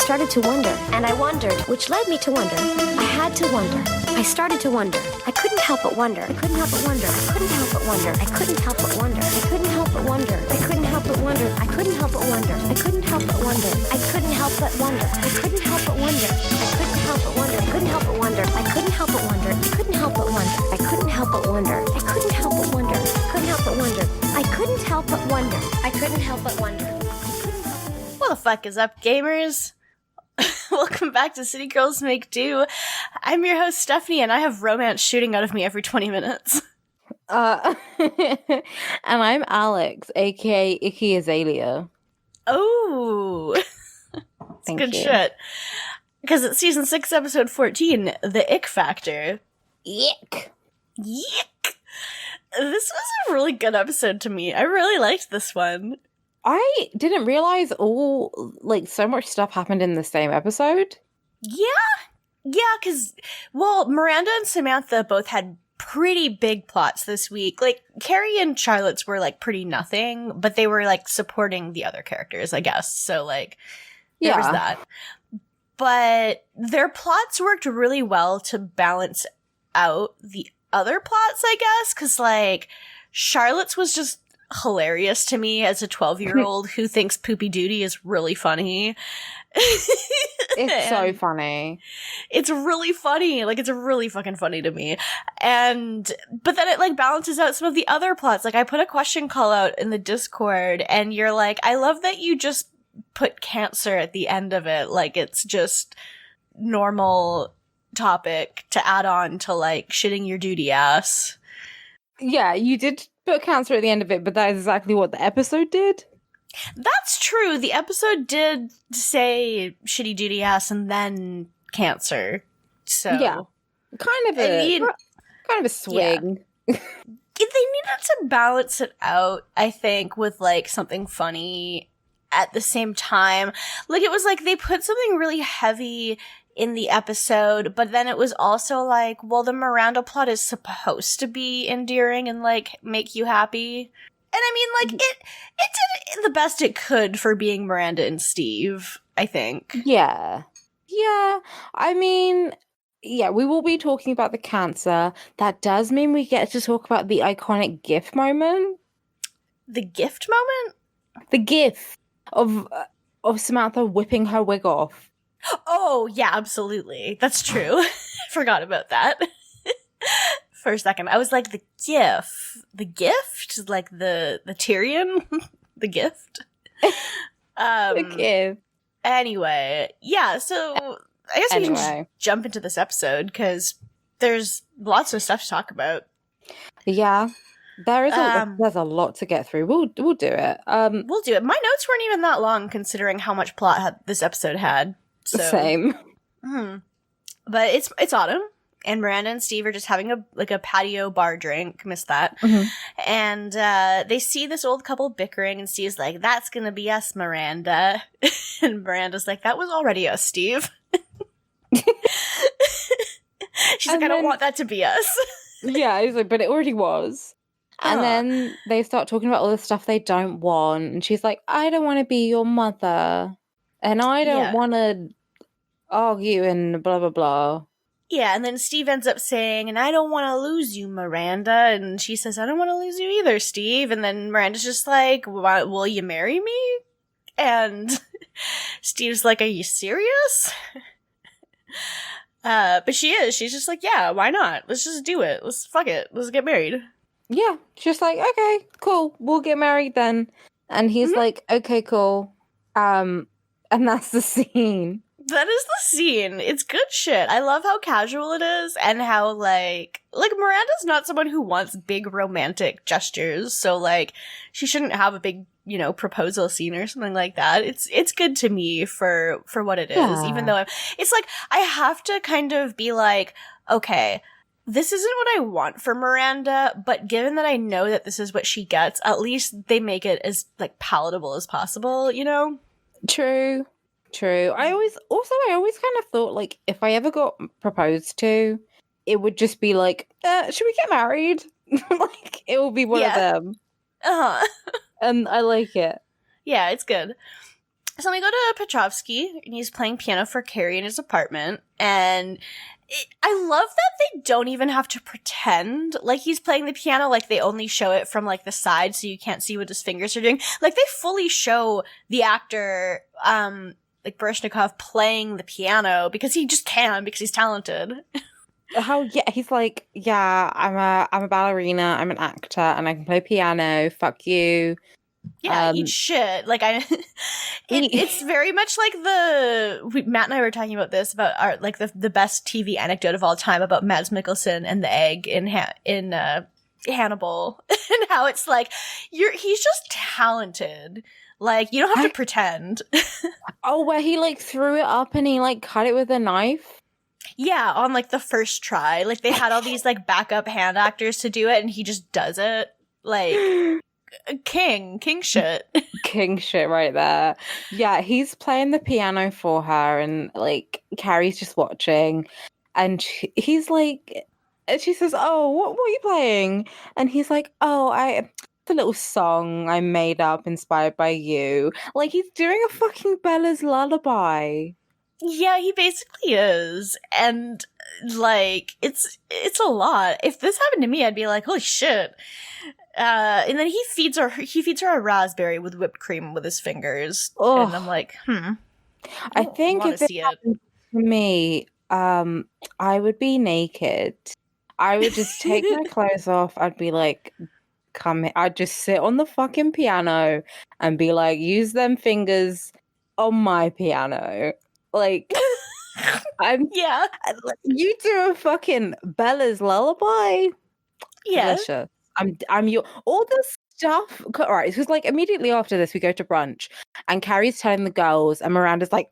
started to wonder, and I wondered, which led me to wonder. I had to wonder. I started to wonder. I couldn't help but wonder. I couldn't help but wonder. I couldn't help but wonder. I couldn't help but wonder. I couldn't help but wonder. I couldn't help but wonder. I couldn't help but wonder. I couldn't help but wonder. I couldn't help but wonder. I couldn't help but wonder. I couldn't help but wonder. I couldn't help but wonder. I couldn't help but wonder. I couldn't help but wonder. I couldn't help but wonder. I couldn't help but wonder. I couldn't help but wonder. I couldn't help but wonder. I couldn't help but wonder. What the fuck is up, gamers? Welcome back to City Girls Make Do. I'm your host, Stephanie, and I have romance shooting out of me every 20 minutes. And I'm Alex, aka Icky Azalea. Oh, it's Thank good you. shit. Because it's season 6, episode 14, The Ick Factor. Ick. Yick! This was a really good episode to me. I really liked this one. I didn't realize so much stuff happened in the same episode. Yeah, because, Miranda and Samantha both had pretty big plots this week. Like, Carrie and Charlotte's were, pretty nothing, but they were, supporting the other characters, I guess. So, there was that. But their plots worked really well to balance out the other plots, I guess, because, Charlotte's was just hilarious to me as a 12-year-old who thinks Poopy Duty is really funny. It's so funny. It's really funny. It's really fucking funny to me. But then it, balances out some of the other plots. I put a question call out in the Discord, and you're like, I love that you just put cancer at the end of it. It's just normal topic to add on to, shitting your duty ass. Yeah, you did put cancer at the end of it, but that is exactly what the episode did. That's true. The episode did say shitty duty ass and then cancer. So yeah, kind of a swing. Yeah. They needed to balance it out, I think, with something funny at the same time. It was they put something really heavy in the episode, but then it was also the Miranda plot is supposed to be endearing and make you happy. And I mean, it did the best it could for being Miranda and Steve, I think. Yeah. I mean, yeah, we will be talking about the cancer. That does mean we get to talk about the iconic GIF moment. The gift moment? The GIF of Samantha whipping her wig off. Oh, yeah, absolutely. That's true. Forgot about that. For a second. I was like, the GIF? The gift? The Tyrion? The gift? The GIF. Anyway, yeah, so I guess we can just jump into this episode, because there's lots of stuff to talk about. Yeah. There's a lot to get through. We'll do it. We'll do it. My notes weren't even that long, considering how much plot this episode had. So. Same. But it's autumn, and Miranda and Steve are just having a patio bar drink. Missed that. Mm-hmm. And they see this old couple bickering, and Steve's like, "That's gonna be us, Miranda." And Miranda's like, "That was already us, Steve." She's like, "I don't want that to be us." Yeah, he's like, but it already was. And then they start talking about all the stuff they don't want, and she's like, "I don't want to be your mother. And I don't want to argue and blah, blah, blah." Yeah, and then Steve ends up saying, "And I don't want to lose you, Miranda." And she says, "I don't want to lose you either, Steve." And then Miranda's just like, "Will you marry me?" And Steve's like, "Are you serious?" But she is. She's just like, "Yeah, why not? Let's just do it. Fuck it. Let's get married." Yeah, just like, "Okay, cool. We'll get married then." And he's like, "Okay, cool." And that's the scene. That is the scene. It's good shit. I love how casual it is, and how, Miranda's not someone who wants big romantic gestures, so, she shouldn't have a big, proposal scene or something like that. It's good to me for what it is, even though it's I have to kind of be like, okay, this isn't what I want for Miranda, but given that I know that this is what she gets, at least they make it as, palatable as possible, True. I always kind of thought, if I ever got proposed to, it would just be should we get married? It will be one of them. Uh-huh. And I like it. Yeah, it's good. So we go to Petrovsky, and he's playing piano for Carrie in his apartment, and I love that they don't even have to pretend like he's playing the piano, like they only show it from like the side so you can't see what his fingers are doing. Like they fully show the actor, like Baryshnikov playing the piano because he just can, because he's talented. He's like, yeah, I'm a ballerina, I'm an actor, and I can play piano, fuck you. Yeah, eat shit. Like it's very much like Matt and I were talking about this, about our, like the best TV anecdote of all time about Mads Mikkelsen and the egg in Hannibal, and how it's like he's just talented. Like you don't have to pretend. Oh, where he like threw it up and he like cut it with a knife. Yeah, on like the first try. Like they had all these like backup hand actors to do it, and he just does it. Like king shit. King shit right there. Yeah, he's playing the piano for her, and like Carrie's just watching, and he's like, and she says, "Oh, what are you playing?" And he's like, "Oh, it's a little song I made up inspired by you." Like he's doing a fucking Bella's lullaby. Yeah, he basically is. And like it's a lot. If this happened to me, I'd be like, holy shit. And then he feeds her a raspberry with whipped cream with his fingers. Ugh. And I'm like, I think if it happened to me, I would be naked. I would just take my clothes off. I'd be like, come here. I'd just sit on the fucking piano and be like, use them fingers on my piano. Like, you do a fucking Bella's lullaby. Yeah. Delicious. I'm your all the stuff. All right, because like immediately after this, we go to brunch, and Carrie's telling the girls, and Miranda's like,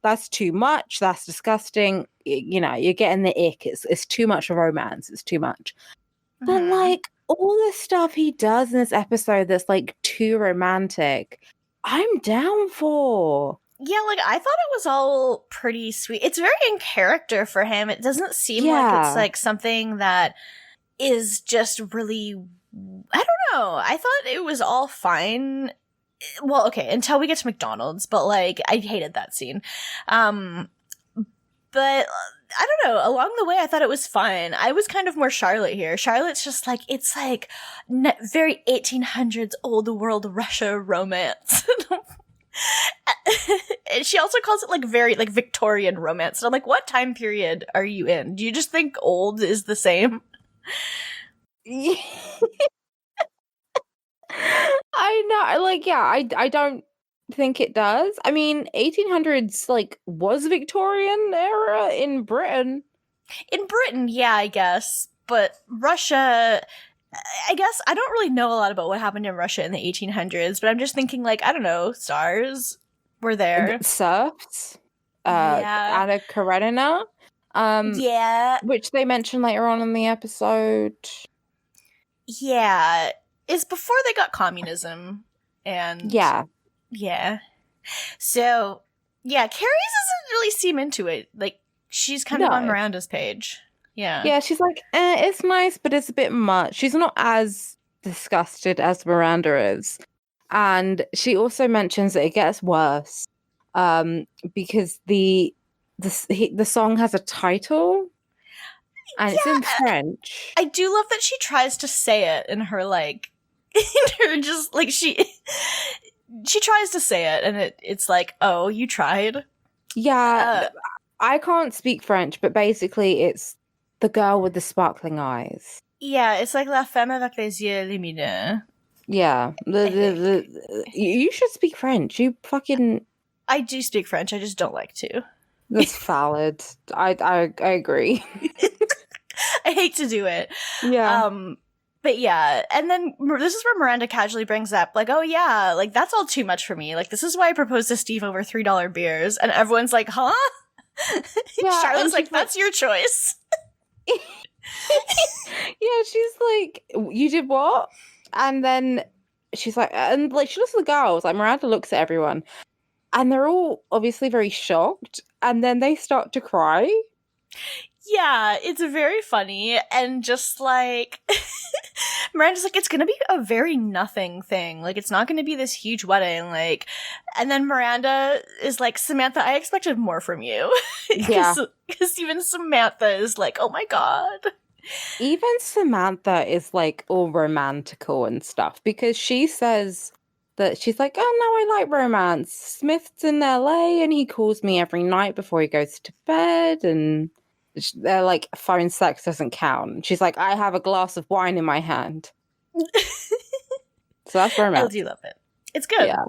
"That's too much. That's disgusting. You know, you're getting the ick. It's too much of romance. It's too much." Mm-hmm. But like all the stuff he does in this episode that's like too romantic, I'm down for. Yeah, like I thought it was all pretty sweet. It's very in character for him. It doesn't seem like it's like something that is just really, I don't know. I thought it was all fine. Well, okay, until we get to McDonald's, but like I hated that scene. But I don't know. Along the way, I thought it was fine. I was kind of more Charlotte here. Charlotte's just like, it's like very 1800s old world Russia romance. And she also calls it like very like Victorian romance. And I'm like, what time period are you in? Do you just think old is the same? I know, like, yeah, I don't think it does. I mean, 1800s like was Victorian era in Britain. In Britain, yeah, I guess, but Russia, I guess I don't really know a lot about what happened in Russia in the 1800s, but I'm just thinking like, I don't know, stars were there. Serfs. Anna Karenina. Which they mention later on in the episode. Yeah. It's before they got communism. And yeah. So, yeah, Carrie doesn't really seem into it. Like, she's kind of on Miranda's page. Yeah. Yeah, she's like, it's nice, but it's a bit much. She's not as disgusted as Miranda is. And she also mentions that it gets worse. Because the song has a title, and it's in French. I do love that she tries to say it in her like, in her just like she tries to say it, and it's like, oh, you tried. Yeah, I can't speak French, but basically, it's the girl with the sparkling eyes. Yeah, it's like la femme avec les yeux lumineux. Yeah, you should speak French. You fucking. I do speak French. I just don't like to. That's valid. I agree. I hate to do it. Yeah. But yeah, and then this is where Miranda casually brings up, like, oh yeah, like that's all too much for me. Like this is why I proposed to Steve over $3 beers, and everyone's like, huh? Yeah, Charlotte's like, that's your choice. Yeah, she's like, you did what? And then she's like, and like she looks at the girls, like Miranda looks at everyone. And they're all obviously very shocked. And then they start to cry. Yeah, it's very funny. And just like, Miranda's like, it's gonna be a very nothing thing. Like, it's not gonna be this huge wedding. Like, and then Miranda is like, Samantha, I expected more from you. Yeah. Because even Samantha is like, oh my God. Even Samantha is like all romantical and stuff because she says that she's like, oh no, I like romance. Smith's in LA and he calls me every night before he goes to bed, and they're like, phone sex doesn't count. She's like, I have a glass of wine in my hand. So that's romance. I do love it. It's good. Yeah.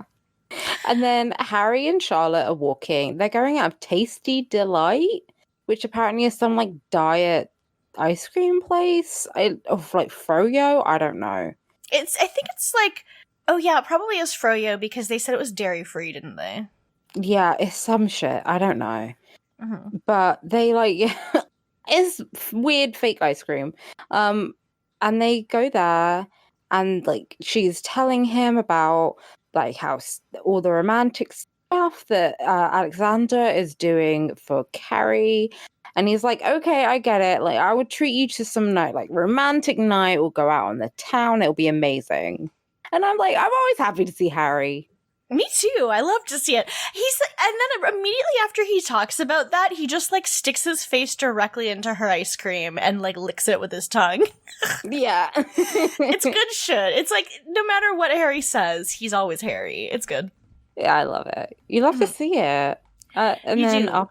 And then Harry and Charlotte are walking. They're going out of Tasty Delight, which apparently is some like diet ice cream place of like froyo. I don't know. I think it's like, oh yeah, it probably is froyo because they said it was dairy free, didn't they? Yeah, it's some shit. I don't know. Mm-hmm. But they like, it's weird fake ice cream. And they go there and like she's telling him about like how all the romantic stuff that Alexander is doing for Carrie. And he's like, okay, I get it. Like, I would treat you to some night, like romantic night. We'll go out on the town. It'll be amazing. And I'm like, I'm always happy to see Harry. Me too. I love to see it. And then immediately after he talks about that, he just like sticks his face directly into her ice cream and like licks it with his tongue. Yeah. It's good shit. It's like, no matter what Harry says, he's always Harry. It's good. Yeah, I love it. You love to see it. And You then do.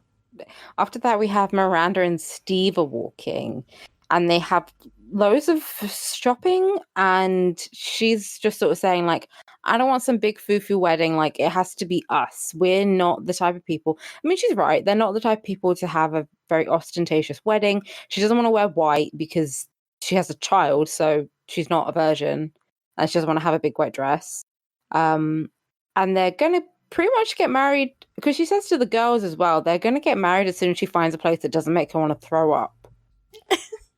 after that, we have Miranda and Steve are walking, and they have loads of shopping, and she's just sort of saying like, I don't want some big foo-foo wedding. Like, it has to be us. We're not the type of people. I mean, she's right. They're not the type of people to have a very ostentatious wedding. She doesn't want to wear white because she has a child, so she's not a virgin, and she doesn't want to have a big white dress. And they're going to pretty much get married, because she says to the girls as well, they're going to get married as soon as she finds a place that doesn't make her want to throw up.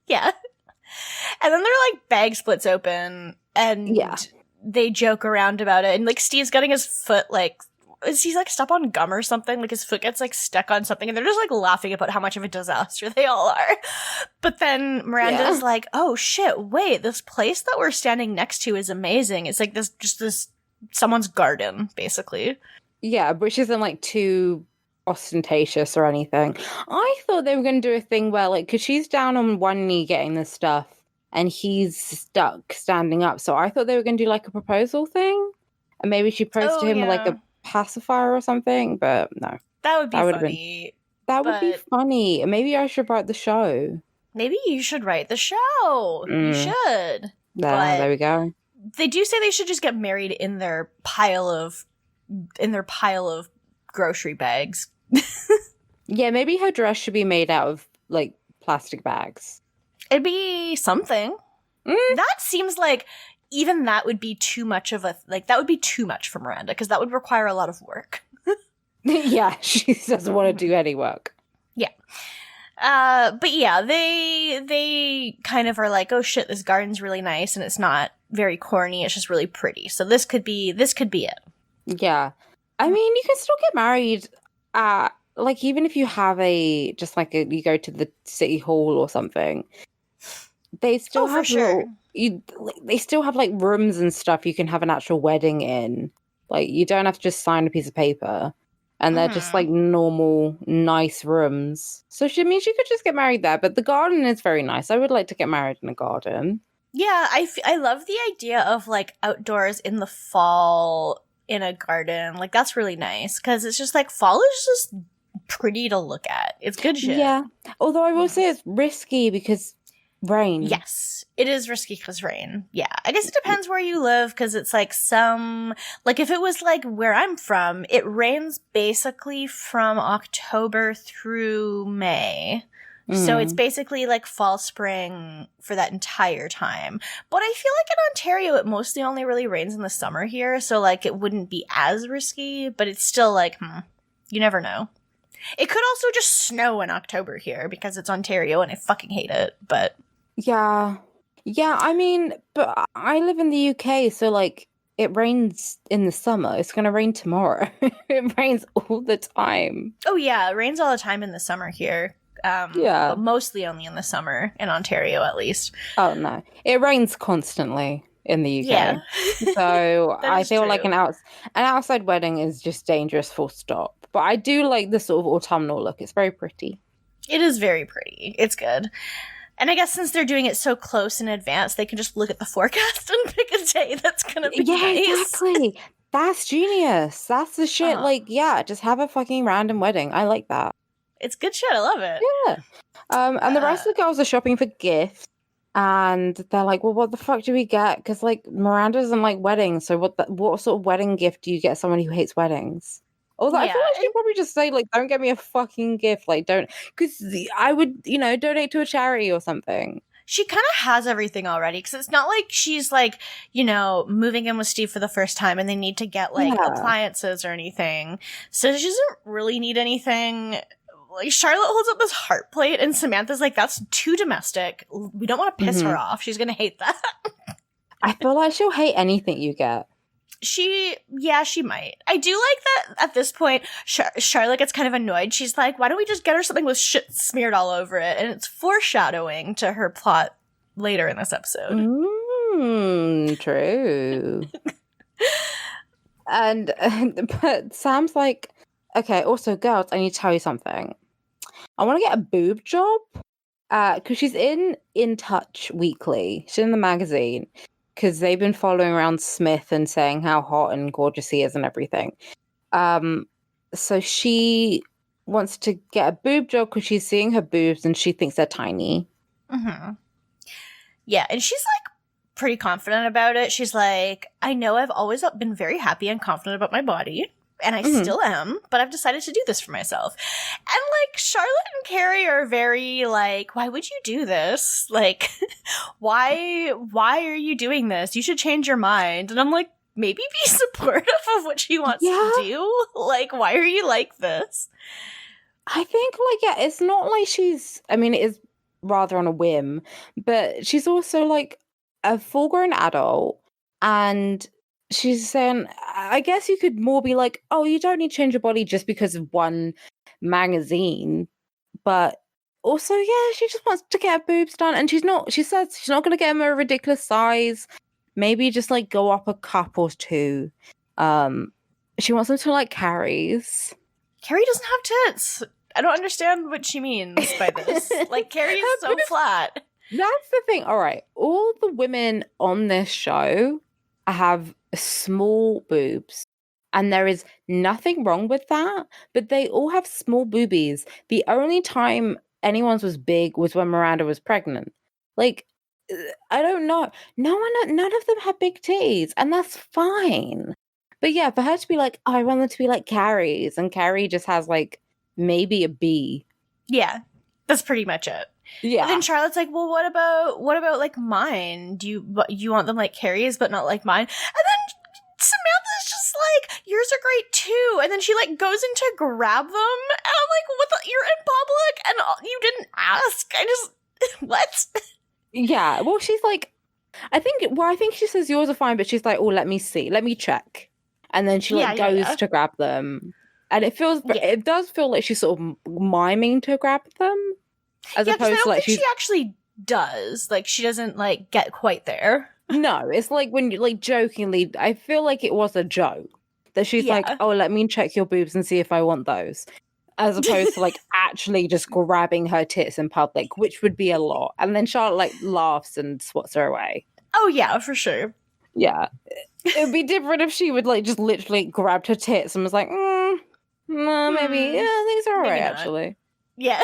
Yeah. And then their like bag splits open and they joke around about it. And like Steve's getting his foot like, is he like stuck on gum or something? Like his foot gets like stuck on something and they're just like laughing about how much of a disaster they all are. But then Miranda's like, oh shit, wait, this place that we're standing next to is amazing. It's like this someone's garden, basically. Yeah, which isn't like too ostentatious or anything. I thought they were going to do a thing where like, because she's down on one knee getting this stuff and he's stuck standing up. So I thought they were going to do like a proposal thing. And maybe she proposed to him with like a pacifier or something, but no. That would be funny. That would be funny. Maybe I should write the show. Maybe you should write the show. You should. There we go. They do say they should just get married in their pile of grocery bags. Yeah, maybe her dress should be made out of like plastic bags. It'd be something. That seems like even that would be too much of that would be too much for Miranda because that would require a lot of work. Yeah, she doesn't want to do any work. Yeah. But yeah, they kind of are like, oh shit, this garden's really nice and it's not very corny, it's just really pretty. So this could be it. Yeah. I mean, you can still get married like even if you have you go to the city hall or something. They still have they still have like rooms and stuff you can have an actual wedding in. Like you don't have to just sign a piece of paper. And they're just like normal, nice rooms. So she could just get married there. But the garden is very nice. I would like to get married in a garden. Yeah, I love the idea of like outdoors in the fall in a garden. Like that's really nice because it's just like fall is just pretty to look at. It's good shit. Yeah. Although I will say it's risky because rain. Yes, it is risky because rain. Yeah, I guess it depends where you live because it's like if it was like where I'm from, it rains basically from October through May. So it's basically like fall, spring for that entire time. But I feel like in Ontario, it mostly only really rains in the summer here. So like it wouldn't be as risky, but it's still like, you never know. It could also just snow in October here because it's Ontario and I fucking hate it. But yeah, I mean, but I live in the UK, so like it rains in the summer. It's going to rain tomorrow. It rains all the time. Oh yeah, it rains all the time in the summer here. But mostly only in the summer, in Ontario at least. Oh, no. It rains constantly in the UK. Yeah. So I feel true. like an outside wedding is just dangerous, full stop. But I do like the sort of autumnal look. It's very pretty. It is very pretty. It's good. And I guess since they're doing it so close in advance, they can just look at the forecast and pick a day that's going to be nice. Exactly. That's genius. That's the shit. Just have a fucking random wedding. I like that. It's good shit. I love it. Yeah. And the rest of the girls are shopping for gifts. And they're like, well, what the fuck do we get? Because, Miranda doesn't like weddings. So what sort of wedding gift do you get someone who hates weddings? Although I feel like she'd probably just say, don't get me a fucking gift. Don't. Because I would, donate to a charity or something. She kind of has everything already. Because it's not like she's, moving in with Steve for the first time and they need to get, appliances or anything. So she doesn't really need anything. Charlotte holds up this heart plate and Samantha's like, that's too domestic. We don't want to piss her off. She's going to hate that. I feel like she'll hate anything you get. She might. I do like that at this point, Charlotte gets kind of annoyed. She's like, why don't we just get her something with shit smeared all over it? And it's foreshadowing to her plot later in this episode. True. But Sam's like, okay, also, girls, I need to tell you something. I want to get a boob job because she's in Touch Weekly. She's in the magazine because they've been following around Smith and saying how hot and gorgeous he is and everything. So she wants to get a boob job because she's seeing her boobs and she thinks they're tiny. Mm-hmm. Yeah, and she's pretty confident about it. She's like, I know I've always been very happy and confident about my body. And I still am, but I've decided to do this for myself. And, Charlotte and Carrie are very, why would you do this? Why are you doing this? You should change your mind. And I'm like, maybe be supportive of what she wants to do. Why are you like this? I think, it's not like she's, it is rather on a whim, but she's also, a full-grown adult, and she's saying, I guess you could more be like, oh, you don't need to change your body just because of one magazine. But also, she just wants to get her boobs done. And she says she's not going to get them a ridiculous size. Maybe just go up a cup or two. She wants them to like Carrie's. Carrie doesn't have tits. I don't understand what she means by this. Carrie is so flat. That's the thing. All right. All the women on this show have small boobs, and there is nothing wrong with that, but they all have small boobies. The only time anyone's was big was when Miranda was pregnant. I don't know. None of them have big titties, and that's fine. But yeah, for her to be like, oh, I want them to be like Carrie's, and Carrie just has maybe a B. Yeah, that's pretty much it. Yeah. And then Charlotte's like, well, what about mine? Do you want them like Carrie's but not like mine? And then Samantha's just like, yours are great too. And then she goes in to grab them, and I'm like, what the? You're in public and you didn't ask. I just what? Yeah. Well, she's like, I think she says yours are fine, but she's like, oh, let me see, let me check, and then she goes to grab them, and it does feel like she's sort of miming to grab them. As opposed I don't to think she actually does. She doesn't get quite there. No, it's when you jokingly. I feel like it was a joke that she's like, "Oh, let me check your boobs and see if I want those," as opposed to actually just grabbing her tits in public, which would be a lot. And then Charlotte laughs and swats her away. Oh yeah, for sure. Yeah, it would be different if she would just literally grabbed her tits and was like, "No, maybe things are alright actually." Yeah.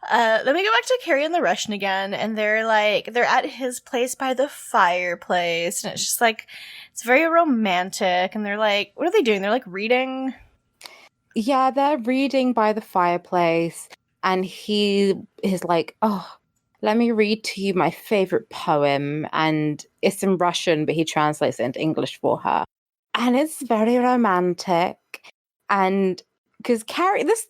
Let me go back to Carrie and the Russian again, and they're at his place by the fireplace, and it's just it's very romantic, and they're what are they doing? They're reading? Yeah, they're reading by the fireplace, and he is like, oh, let me read to you my favorite poem, and it's in Russian, but he translates it into English for her. And it's very romantic, and because Carrie, this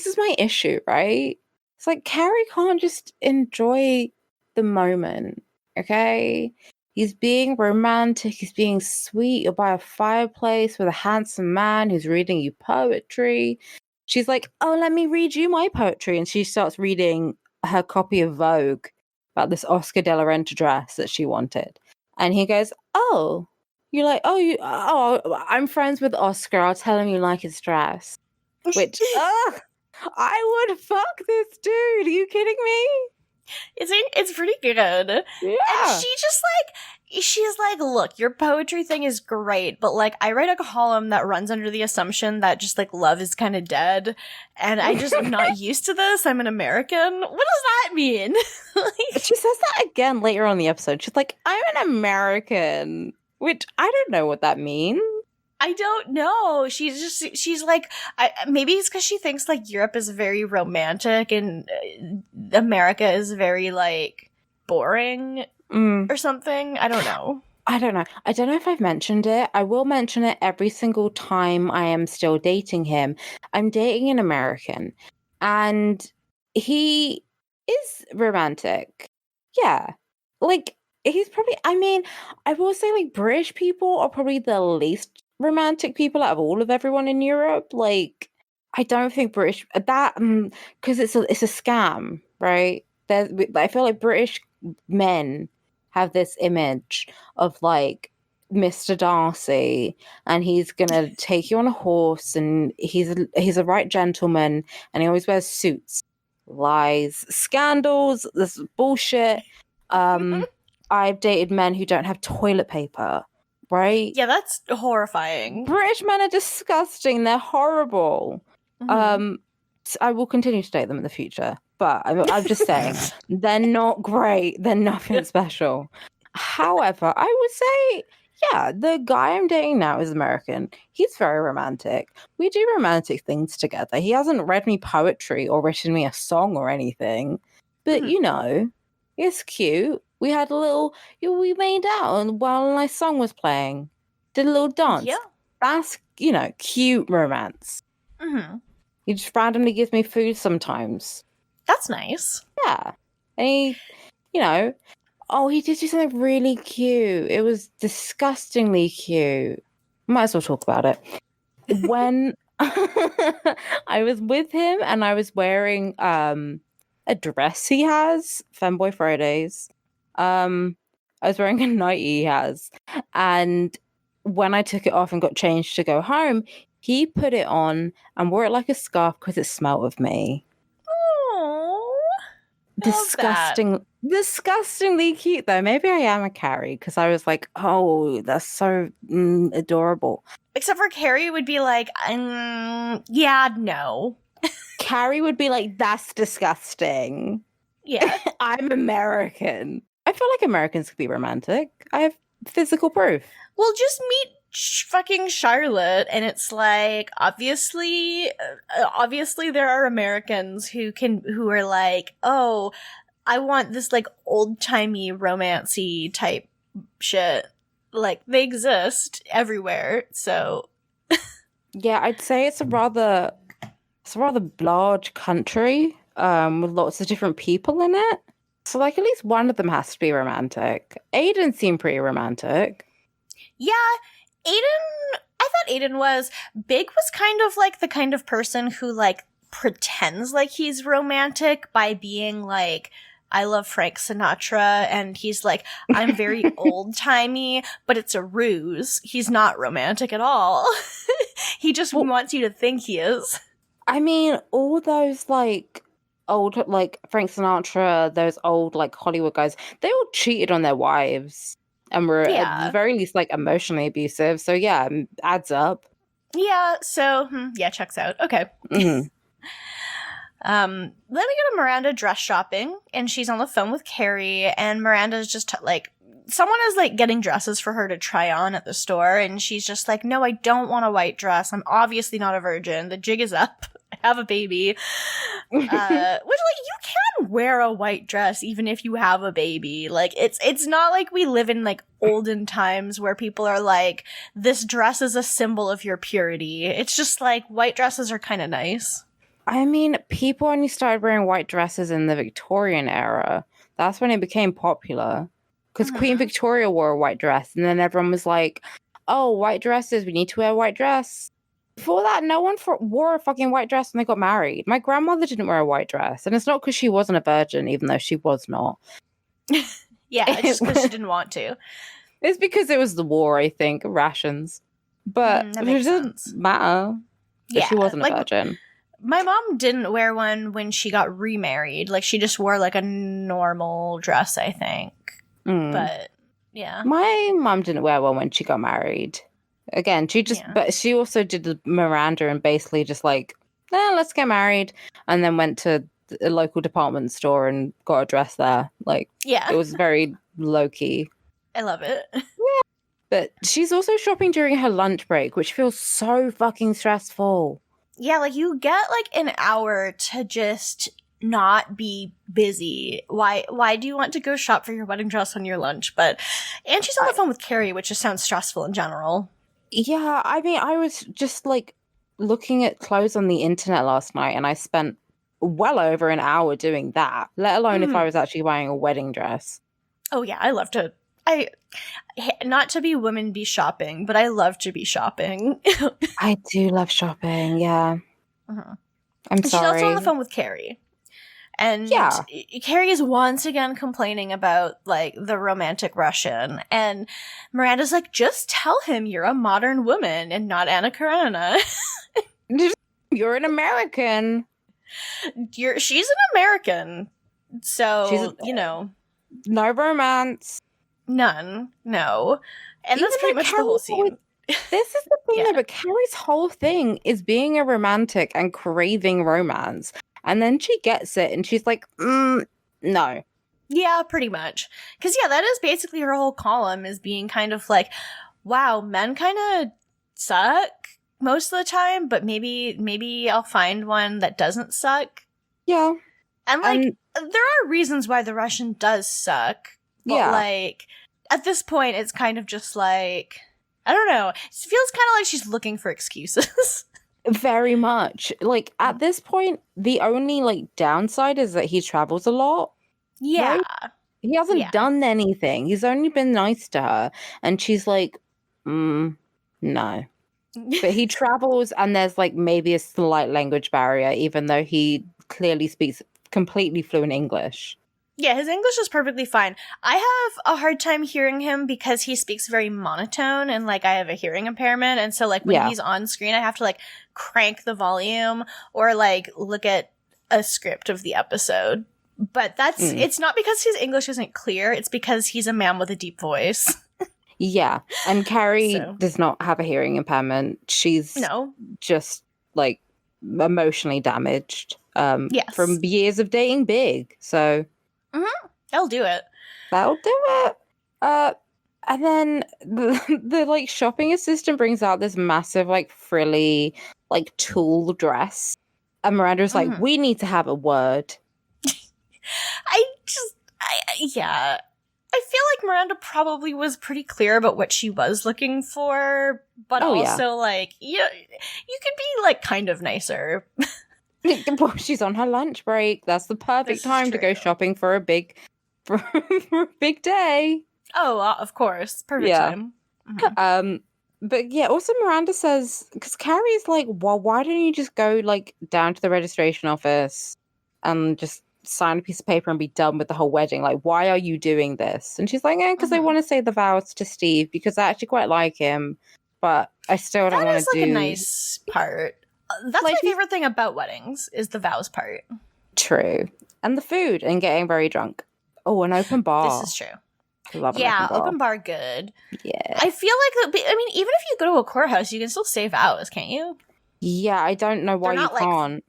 is my issue, right? It's Carrie can't just enjoy the moment, okay? He's being romantic, he's being sweet. You're by a fireplace with a handsome man who's reading you poetry. she's like, oh, let me read you my poetry. And she starts reading her copy of Vogue about this Oscar de la Renta dress that she wanted. And he goes, oh, you're like, I'm friends with Oscar. I'll tell him you like his dress. Which, I would fuck this dude. Are you kidding me? It's pretty good. Yeah. And she's like, look, your poetry thing is great, but like I write a column that runs under the assumption that just like love is kind of dead, and I just am not used to this. I'm an American. What does that mean? She says that again later on in the episode. She's like, I'm an American, which I don't know what that means. I don't know. She's like, maybe it's because she thinks like Europe is very romantic and America is very like boring or something. I don't know. I don't know. I don't know if I've mentioned it. I will mention it every single time I am still dating him. I'm dating an American and he is romantic. Yeah. Like, he's probably, I mean, I will say like British people are probably the least romantic people out of all of everyone in Europe. Like, I don't think British that because it's a scam, right? I feel like British men have this image of like Mr. Darcy, and he's gonna take you on a horse, and he's a right gentleman, and he always wears suits. Lies, scandals, this bullshit. I've dated men who don't have toilet paper, right? Yeah, that's horrifying. British men are disgusting. They're horrible. I will continue to date them in the future, but I'm just saying they're not great. They're nothing special. However, I would say, yeah, the guy I'm dating now is American. He's very romantic. We do romantic things together. He hasn't read me poetry or written me a song or anything, but you know, it's cute. We had a little, we made out while a nice song was playing. Did a little dance. Yeah. That's, you know, cute romance. He just randomly gives me food sometimes. That's nice. Yeah. And he, you know, he did do something really cute. It was disgustingly cute. Might as well talk about it. When I was with him and I was wearing a dress he has, Femboy Fridays. I was wearing a nightie he has. And when I took it off and got changed to go home, he put it on and wore it like a scarf because it smelled of me. Oh, disgustingly cute though. Maybe I am a Carrie because I was like, oh, that's so adorable. Except for Carrie would be like, yeah, no. Carrie would be like, that's disgusting. Yeah. I'm American. I feel like Americans could be romantic. I have physical proof. Well, just meet fucking Charlotte, and it's like, obviously there are Americans who are like, oh, I want this like old-timey romancy type shit. Like, they exist everywhere, so yeah, I'd say it's a rather large country with lots of different people in it. So like at least one of them has to be romantic. Aiden seemed pretty romantic. Yeah, I thought Aiden was. Big was kind of like the kind of person who like pretends like he's romantic by being like, I love Frank Sinatra, and he's like, I'm very old-timey, but it's a ruse. He's not romantic at all. He just wants you to think he is. I mean, all those like old, like Frank Sinatra, those old like Hollywood guys, they all cheated on their wives. And were at the very least like emotionally abusive. So yeah, adds up. Yeah, so yeah, checks out. Okay. Then we go to Miranda dress shopping, and she's on the phone with Carrie, and Miranda's just like, someone is like getting dresses for her to try on at the store, and she's just like, no, I don't want a white dress. I'm obviously not a virgin. The jig is up. I have a baby. Which, like, you can wear a white dress even if you have a baby. Like, it's not like we live in like olden times where people are like, this dress is a symbol of your purity. It's just like, white dresses are kind of nice. I mean, people only started wearing white dresses in the Victorian era. That's when it became popular. Because Queen Victoria wore a white dress, and then everyone was like, oh, white dresses, we need to wear a white dress. Before that, no one wore a fucking white dress when they got married. My grandmother didn't wear a white dress, and it's not because she wasn't a virgin, even though she was not. Yeah, just because she didn't want to. It's because it was the war, I think, rations. But That it makes doesn't sense. matter. But Yeah, she wasn't a like, virgin. my mom didn't wear one when she got remarried. Like, she just wore, like, a normal dress, I think. But, yeah. My mum didn't wear one when she got married. Again, but she also did the Miranda and basically just like, let's get married. And then went to a local department store and got a dress there. Like, Yeah. it was very low-key. I love it. But she's also shopping during her lunch break, which feels so fucking stressful. Yeah, like, you get, like, an hour to just not be busy. Why do you want to go shop for your wedding dress on your lunch? And she's on the phone with Carrie, which just sounds stressful in general. Yeah, I mean, I was just, like, looking at clothes on the internet last night, and I spent well over an hour doing that, let alone if I was actually buying a wedding dress. Oh, yeah, I love to... not to be women be shopping, but I love to be shopping. I do love shopping, yeah. I'm sorry. She's also on the phone with Carrie. And Carrie is once again complaining about, like, the romantic Russian. And Miranda's like, just tell him you're a modern woman and not Anna Karenina. You're an American. She's an American. So, no romance. None. No. And Even that's pretty much the whole scene. This is the thing, though, but Carrie's whole thing is being a romantic and craving romance. And then she gets it and she's like, no. Yeah, pretty much. Because, that is basically her whole column, is being kind of like, wow, men kind of suck most of the time, but maybe I'll find one that doesn't suck. Yeah. And, like, there are reasons why the Russian does suck. But, like, at this point, it's kind of just like, I don't know. It feels kind of like she's looking for excuses. Very much. Like, at this point, the only, like, downside is that he travels a lot. Yeah. Right? He hasn't done anything. He's only been nice to her. And she's like, no. But he travels and there's, like, maybe a slight language barrier, even though he clearly speaks completely fluent English. Yeah, his English is perfectly fine. I have a hard time hearing him because he speaks very monotone and, like, I have a hearing impairment. And so, like, when he's on screen, I have to, like, crank the volume or, like, look at a script of the episode. But it's not because his English isn't clear. It's because he's a man with a deep voice. Yeah. And Carrie does not have a hearing impairment. She's just, like, emotionally damaged from years of dating Big. So... That'll do it. That'll do it. And then the like shopping assistant brings out this massive like frilly like tulle dress, and Miranda's like, "We need to have a word." I feel like Miranda probably was pretty clear about what she was looking for, but like you could be like kind of nicer. Well, she's on her lunch break. That's the perfect time to go shopping for a big day. Oh, of course. Perfect time. But yeah, also Miranda says, because Carrie's like, well, why don't you just go like down to the registration office and just sign a piece of paper and be done with the whole wedding? Like, why are you doing this? And she's like, because I want to say the vows to Steve because I actually quite like him, but I still don't want to do... That is like a nice part. That's like, my favorite thing about weddings, is the vows part. True. And the food and getting very drunk. Oh, an open bar. This is true. I love an open bar good. Yeah. I feel like, I mean, even if you go to a courthouse, you can still say vows, can't you? Yeah, I don't know why you can't.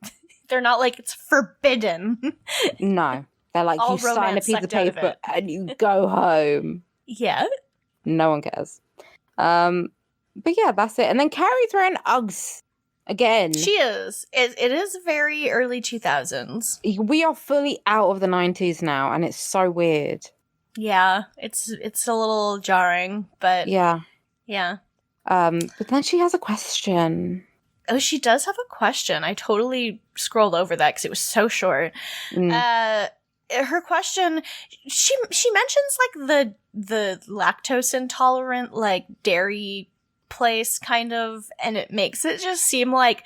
They're not like, it's forbidden. No. They're like, you sign a piece of paper and you go home. Yeah. No one cares. But yeah, that's it. And then Carrie's wearing Uggs. Again. She is. It is very early 2000s. We are fully out of the 90s now, and it's so weird. Yeah, it's a little jarring, but... Yeah. Yeah. But then she has a question. Oh, she does have a question. I totally scrolled over that because it was so short. Her question, she mentions, like, the lactose intolerant, like, dairy place, kind of, and it makes it just seem like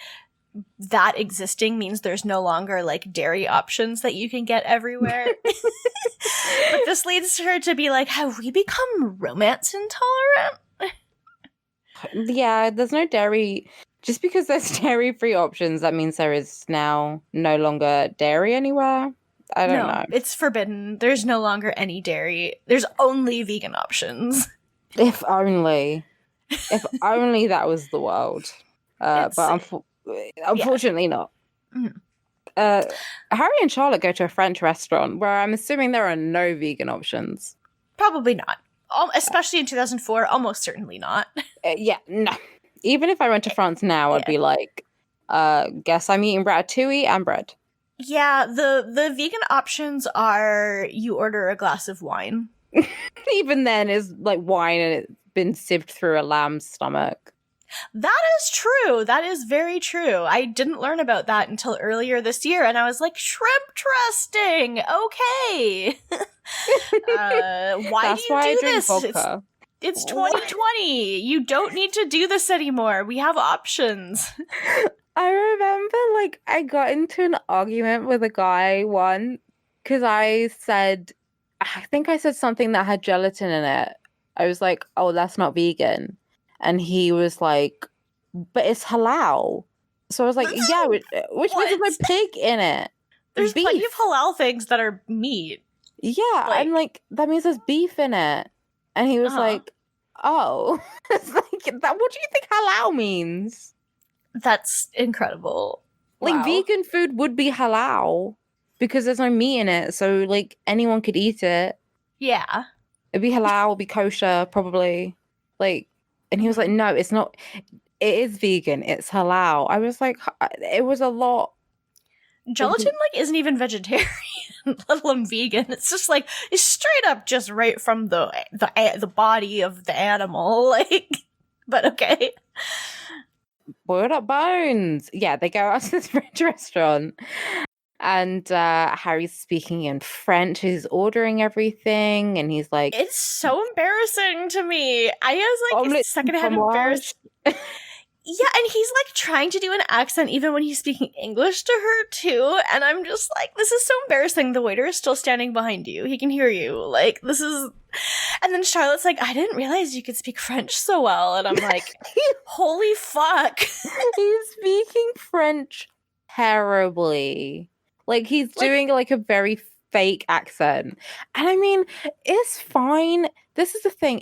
that existing means there's no longer like dairy options that you can get everywhere. But this leads her to be like, have we become romance intolerant? Yeah, there's no dairy. Just because there's dairy-free options, that means there is now no longer dairy anywhere. I don't know. It's forbidden. There's no longer any dairy. There's only vegan options. If only. If only that was the world. But unfortunately not. Mm. Harry and Charlotte go to a French restaurant where I'm assuming there are no vegan options. Probably not. Especially in 2004, almost certainly not. Yeah, no. Even if I went to France now, I'd be like, guess I'm eating ratatouille and bread. Yeah, the vegan options are you order a glass of wine. Even then, is like wine and it's been sieved through a lamb's stomach. That is true. That is very true. I didn't learn about that until earlier this year, and I was like, shrimp trusting. Okay. Why do you do this? Vodka. It's 2020. You don't need to do this anymore. We have options. I remember, like, I got into an argument with a guy once because I think I said something that had gelatin in it. I was like, oh, that's not vegan. And he was like, but it's halal. So I was like, yeah, which means there's no pig in it. There's beef. plenty of halal things that are meat. Yeah, I'm like, that means there's beef in it. And he was like, oh. It's like, that. What do you think halal means? That's incredible. Like, wow. Vegan food would be halal because there's no meat in it. So, like, anyone could eat it. Yeah. It'd be halal, it'd be kosher, probably. Like, and he was like, no, it's not. It is vegan. It's halal. I was like, it was a lot. Gelatin, like, isn't even vegetarian, let alone vegan. It's just like, it's straight up just right from the body of the animal. Like, but okay. Boiled up bones. Yeah, they go out to this French restaurant. And Harry's speaking in French. He's ordering everything. And he's like... It's so embarrassing to me. I was like, secondhand embarrassed. Yeah, and he's like trying to do an accent even when he's speaking English to her too. And I'm just like, this is so embarrassing. The waiter is still standing behind you. He can hear you. Like, this is... And then Charlotte's like, I didn't realize you could speak French so well. And I'm like, holy fuck. He's speaking French terribly. Like, he's doing like a very fake accent. And I mean, it's fine. This is the thing.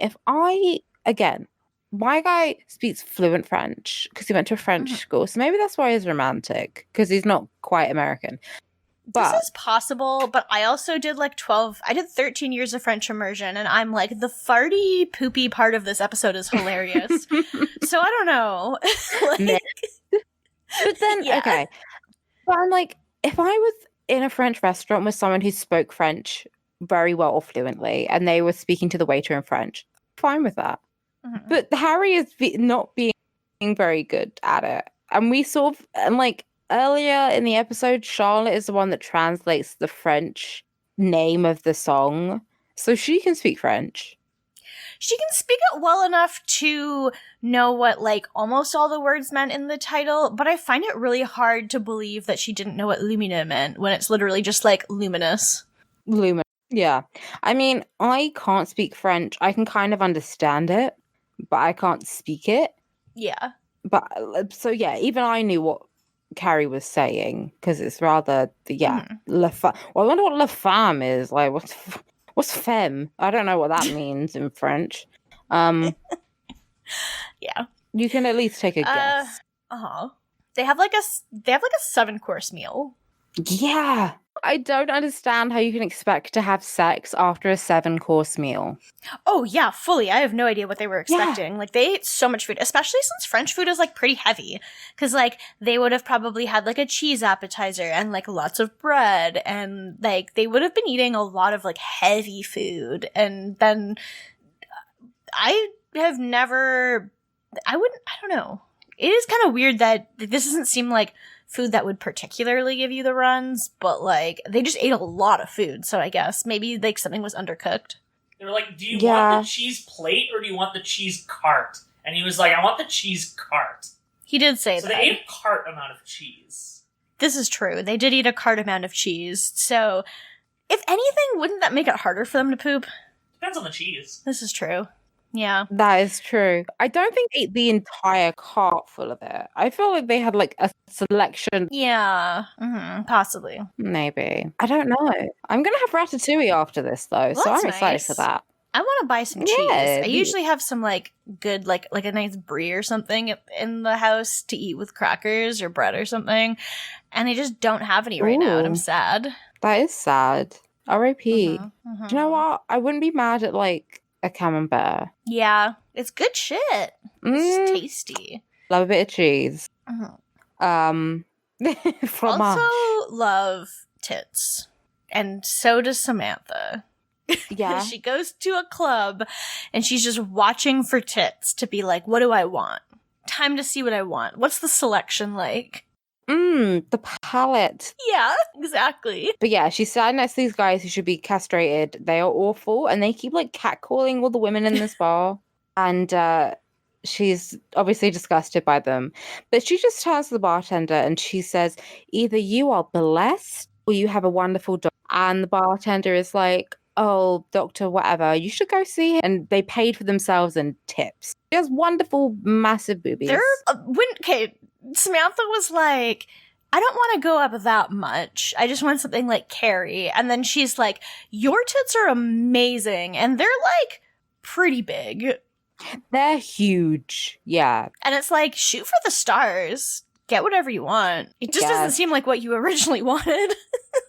My guy speaks fluent French because he went to a French school. So maybe that's why he's romantic, because he's not quite American. But this is possible, but I also did like 13 years of French immersion, and I'm like, the farty, poopy part of this episode is hilarious. So I don't know. But then, okay. But I'm like, if I was in a French restaurant with someone who spoke French very well or fluently, and they were speaking to the waiter in French, fine with that. Mm-hmm. But Harry is not being very good at it. And we earlier in the episode, Charlotte is the one that translates the French name of the song. So she can speak French. She can speak it well enough to know what, like, almost all the words meant in the title, but I find it really hard to believe that she didn't know what lumina meant when it's literally just, like, luminous. Luminous. Yeah. I mean, I can't speak French. I can kind of understand it, but I can't speak it. Yeah. But, so yeah, even I knew what Carrie was saying, because it's rather, la femme. Well, I wonder what la femme is. Like, what's femme? I don't know what that means in French. Yeah. You can at least take a guess. They have like a 7-course meal. Yeah. I don't understand how you can expect to have sex after a 7-course meal. Oh, yeah, fully. I have no idea what they were expecting. Yeah. Like, they ate so much food, especially since French food is, like, pretty heavy. Because, like, they would have probably had, like, a cheese appetizer and, like, lots of bread. And, like, they would have been eating a lot of, like, heavy food. And then I don't know. It is kind of weird that this doesn't seem like food that would particularly give you the runs, but, like, they just ate a lot of food, so I guess maybe, like, something was undercooked. They were like, do you want the cheese plate or do you want the cheese cart? And he was like, I want the cheese cart. He did say So that. they ate a cart amount of cheese. This is true. They did eat a cart amount of cheese. So, if anything, wouldn't that make it harder for them to poop? Depends on the cheese. This is true. Yeah. That is true. I don't think they ate the entire cart full of it. I feel like they had like a selection. Yeah. Possibly. Maybe. I don't know. I'm going to have ratatouille after this though, so that's I'm excited nice. for that. I want to buy some cheese. Yeah, I usually have some like good like a nice brie or something in the house to eat with crackers or bread or something, and I just don't have any right now, and I'm Ooh. sad. That is sad. R.I.P. Mhm, Do you know what? I wouldn't be mad at like a camembert. Yeah, it's good shit. It's tasty. Love a bit of cheese. Mhm. Fromage. Also love tits, and so does Samantha. Yeah. She goes to a club and she's just watching for tits to be like, what do I want? Time to see what I want. What's the selection like? The palette. Yeah, exactly. But yeah, she's sat next to these guys who should be castrated. They are awful, and they keep like catcalling all the women in this bar. And she's obviously disgusted by them. But she just turns to the bartender and she says, either you are blessed or you have a wonderful dog. And the bartender is like, oh, doctor, whatever, you should go see him. And they paid for themselves and tips. She has wonderful, massive boobies. Samantha was like, I don't want to go up that much. I just want something like Carrie. And then she's like, your tits are amazing. And they're like pretty big. They're huge. Yeah. And it's like, shoot for the stars. Get whatever you want. It just doesn't seem like what you originally wanted.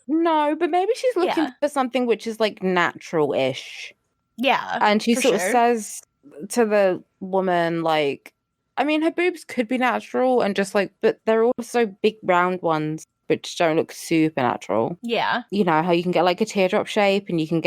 No, but maybe she's looking for something which is like natural-ish. Yeah. And she sort of sure. says to the woman, like, I mean, her boobs could be natural and just like, but they're also big round ones, which don't look super natural. Yeah. You know how you can get like a teardrop shape and you can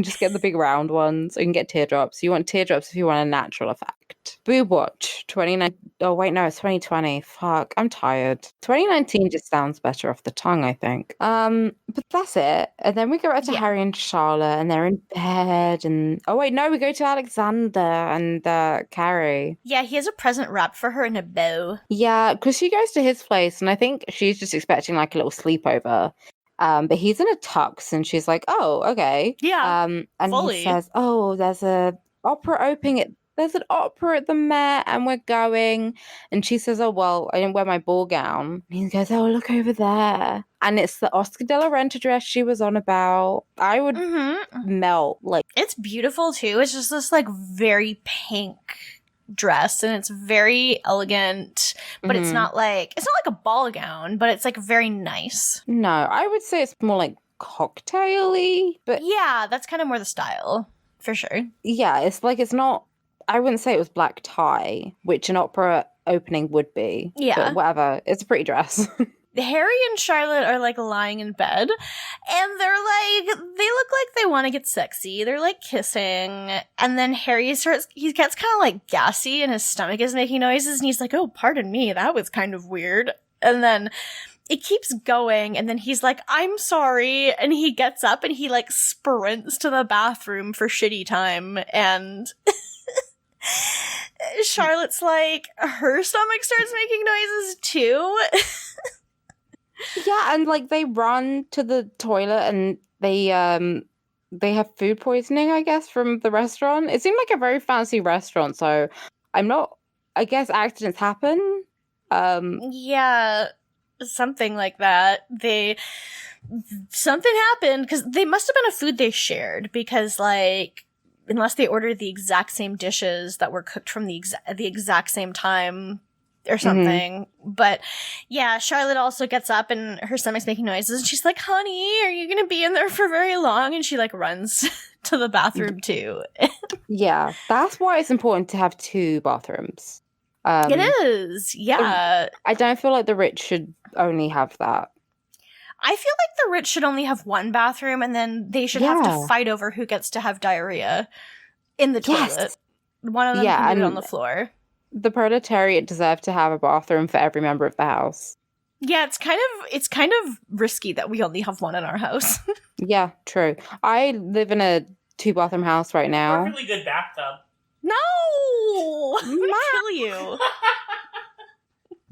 just get the big round ones, or you can get teardrops. You want teardrops if you want a natural effect. Boob Watch 29. Oh wait, no, it's 2020. Fuck, I'm tired. 2019 just sounds better off the tongue, I think. But that's it. And then we go right to Harry and Charlotte, and they're in bed. And oh wait, no, we go to Alexander and Carrie. Yeah, he has a present wrapped for her in a bow. Yeah, because she goes to his place, and I think she's just expecting like a little sleepover. But he's in a tux, and she's like, "Oh, okay." Yeah, and fully. he says, "Oh, there's an opera opening at the Met, and we're going." And she says, "Oh, well, I didn't wear my ball gown." And he goes, "Oh, look over there." And it's the Oscar de la Renta dress she was on about. I would melt. Like, it's beautiful too. It's just this like very pink dress, and it's very elegant, but it's not like a ball gown, but it's like very nice. No, I would say it's more like cocktail-y, but yeah, that's kind of more the style for sure. Yeah, it's not. I wouldn't say it was black tie, which an opera opening would be. Yeah, but whatever. It's a pretty dress. Harry and Charlotte are like lying in bed, and they're like, they look like they want to get sexy. They're like kissing, and then Harry he gets kind of like gassy, and his stomach is making noises, and he's like, "Oh, pardon me, that was kind of weird." And then it keeps going, and then he's like, "I'm sorry," and he gets up and he like sprints to the bathroom for shitty time, and Charlotte's like, her stomach starts making noises too. Yeah, and like they run to the toilet and they have food poisoning, I guess, from the restaurant. It seemed like a very fancy restaurant, so I guess accidents happen. Yeah, something like that. Something happened because they must have been a food they shared, because like, unless they ordered the exact same dishes that were cooked from the exact same time or something. But yeah, Charlotte also gets up and her stomach's making noises, and she's like, "Honey, are you gonna be in there for very long?" And she like runs to the bathroom too. Yeah, that's why it's important to have two bathrooms. It is, yeah. I don't feel like the rich should only have that. I feel like the rich should only have one bathroom, and then they should have to fight over who gets to have diarrhea in the toilet. One of them can do it on the floor. The proletariat deserve to have a bathroom for every member of the house. Yeah, it's kind of risky that we only have one in our house. Yeah, true. I live in a 2-bathroom house right now. Perfectly good bathtub. No! I'm gonna kill you.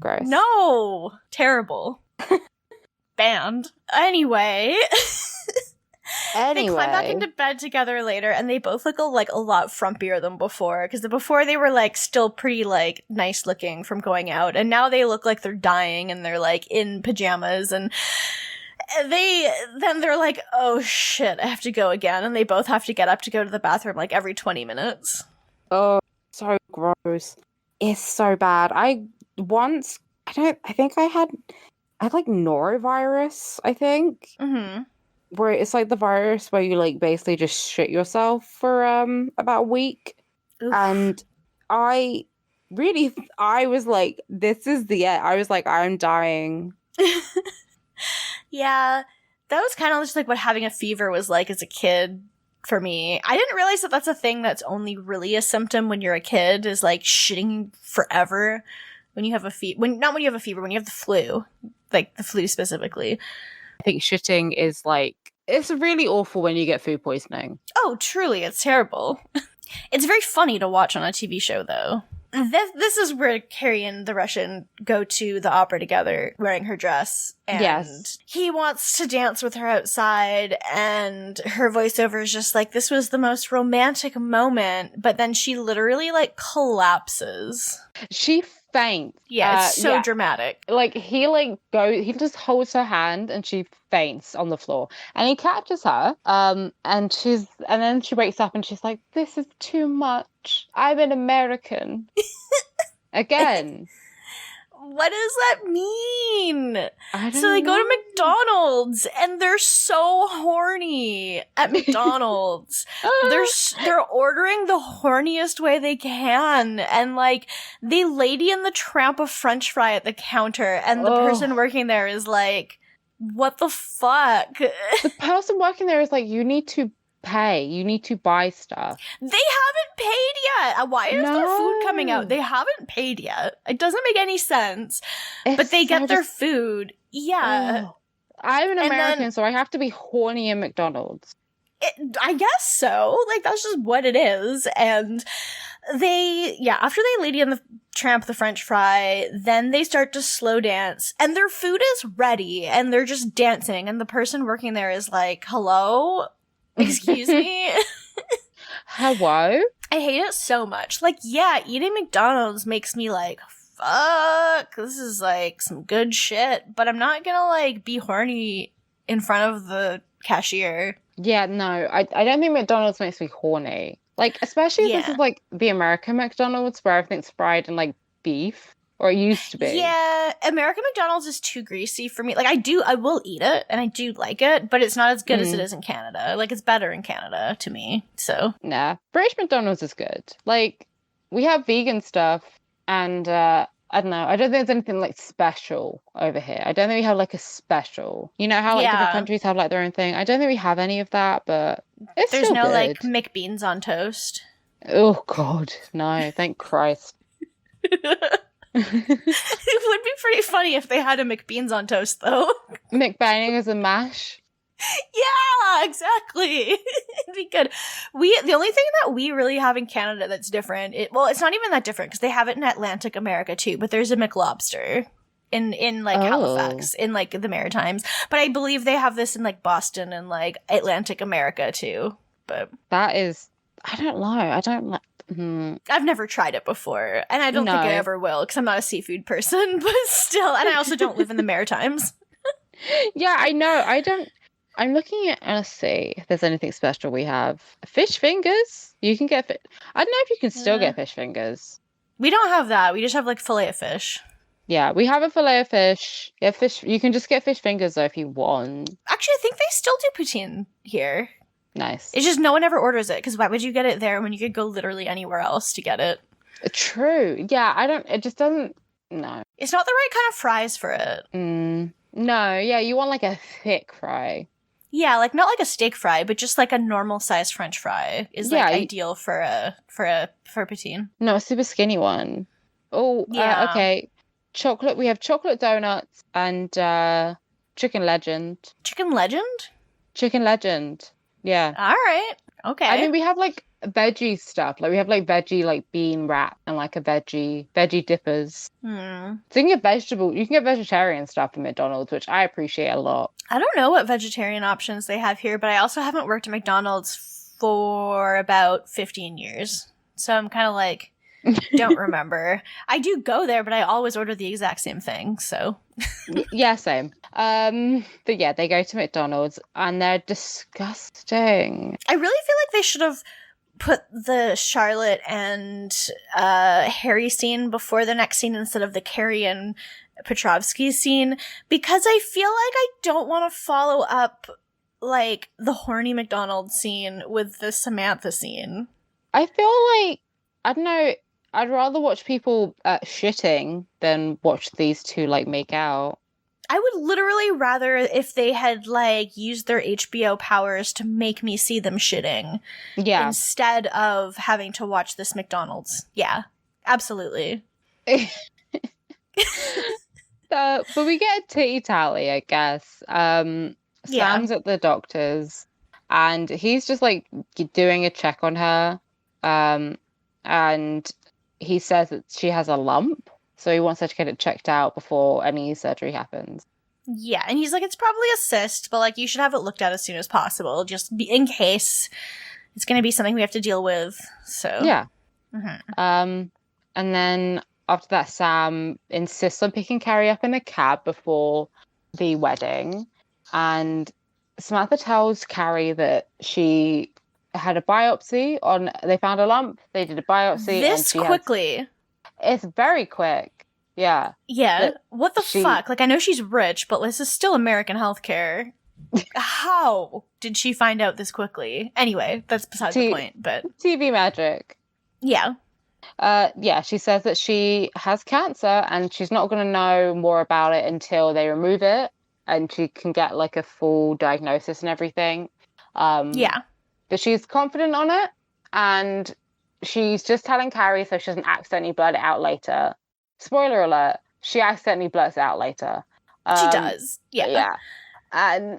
Gross. No! Terrible. Banned. Anyway. They climb back into bed together later, and they both look like a lot frumpier than before. Because before they were like still pretty like nice looking from going out, and now they look like they're dying and they're like in pajamas, and they're like, oh shit, I have to go again, and they both have to get up to go to the bathroom like every 20 minutes. Oh, so gross. It's so bad. I think I had like norovirus, I think. Mm-hmm. Where it's like the virus where you like basically just shit yourself for about a week. Oof. And I was like, this is the end. I was like, I'm dying. Yeah, that was kind of just like what having a fever was like as a kid for me. I didn't realize that that's a thing that's only really a symptom when you're a kid, is like shitting forever when you have a fever. Not when you have a fever, when you have the flu, like the flu specifically. I think shitting is like, it's really awful when you get food poisoning. Oh, truly, it's terrible. It's very funny to watch on a TV show, though. This is where Carrie and the Russian go to the opera together, wearing her dress. And yes. He wants to dance with her outside, and her voiceover is just like, this was the most romantic moment. But then she literally, like, collapses. She faints. Yeah, it's so dramatic. Like, he just holds her hand and she faints on the floor. And he catches her, and then she wakes up and she's like, this is too much. I'm an American. Again. What does that mean? So they go to McDonald's and they're so horny at McDonald's. They're ordering the horniest way they can, and like they Lady and the Tramp a French fry at the counter, and the person working there is like, what the fuck? The person working there is like, you need to pay. You need to buy stuff. They haven't paid yet. Why is their food coming out? They haven't paid yet. It doesn't make any sense. But they get their food. Yeah. I'm an American, so I have to be horny in McDonald's. I guess so. Like, that's just what it is. And after they Lady and the Tramp the French fry, then they start to slow dance, and their food is ready, and they're just dancing, and the person working there is like, hello? Excuse me? Hello? I hate it so much. Like, yeah, eating McDonald's makes me like, fuck, this is like some good shit, but I'm not gonna like be horny in front of the cashier. Yeah, no, I don't think McDonald's makes me horny. Like, especially if this is like the American McDonald's where everything's fried in like beef. Or it used to be. Yeah, American McDonald's is too greasy for me. Like, I will eat it, and I do like it, but it's not as good as it is in Canada. Like, it's better in Canada, to me, so. Nah, British McDonald's is good. Like, we have vegan stuff, and, I don't know, I don't think there's anything, like, special over here. I don't think we have, like, a special. You know how, like, different countries have, like, their oown thing? I don't think we have any of that, but it's There's still no, good. like, McBeans on toast. Oh, God, no, thank Christ. It would be pretty funny if they had a McBeans on toast, though. McBangers and mash. Yeah, exactly. It'd be good. The only thing that we really have in Canada that's different, it's not even that different because they have it in Atlantic America too, but there's a McLobster in like Halifax, in like the Maritimes. But I believe they have this in like Boston and like Atlantic America too. But that is, I don't know. I've never tried it before, and I don't think I ever will because I'm not a seafood person, but still, and I also don't live in the Maritimes. Yeah, I know. I'm looking at, let's see if there's anything special we have. Fish fingers? You can get, I don't know if you can still get fish fingers. We don't have that. We just have like fillet of fish. Yeah, we have a fillet of fish. Yeah, fish. You can just get fish fingers though if you want. Actually, I think they still do poutine here. Nice. It's just no one ever orders it, because why would you get it there when you could go literally anywhere else to get it? True. Yeah, it just doesn't, no. It's not the right kind of fries for it. No, yeah, you want like a thick fry. Yeah, like not like a steak fry, but just like a normal sized French fry is like ideal for poutine. No, a super skinny one. Oh, yeah. Okay. Chocolate. We have chocolate donuts and chicken legend. Chicken legend? Chicken legend. Yeah. All right. Okay. I mean, we have like veggie stuff. Like we have like veggie like bean wrap and like a veggie dippers. So you can get vegetarian stuff from McDonald's, which I appreciate a lot. I don't know what vegetarian options they have here, but I also haven't worked at McDonald's for about 15 years. So I'm kind of like, don't remember. I do go there, but I always order the exact same thing, so. Yeah, same. But yeah, they go to McDonald's and they're disgusting. I really feel like they should have put the Charlotte and Harry scene before the next scene instead of the Carrie and Petrovsky scene, because I feel like I don't want to follow up like the horny McDonald's scene with the Samantha scene. I feel like, I don't know, I'd rather watch people shitting than watch these two like make out. I would literally rather if they had like used their HBO powers to make me see them shitting. Yeah. Instead of having to watch this McDonald's. Yeah, absolutely. But we get a titty tally, I guess. Sam's at the doctor's and he's just like doing a check on her. And he says that she has a lump, so he wants her to get it checked out before any surgery happens. Yeah, and he's like, it's probably a cyst, but like you should have it looked at as soon as possible, just in case it's going to be something we have to deal with. So yeah. And then after that, Sam insists on picking Carrie up in a cab before the wedding, and Samantha tells Carrie that she had a biopsy on. They found a lump. They did a biopsy. This quickly. It's very quick. Yeah. Yeah. What the fuck? Like, I know she's rich, but this is still American healthcare. How did she find out this quickly? Anyway, that's besides the point, but... TV magic. Yeah. Yeah, she says that she has cancer and she's not going to know more about it until they remove it and she can get, like, a full diagnosis and everything. Yeah. But she's confident on it, and she's just telling Carrie so she doesn't accidentally blurt it out later. Spoiler alert, she accidentally blurts it out later. She does. Yeah. Yeah. And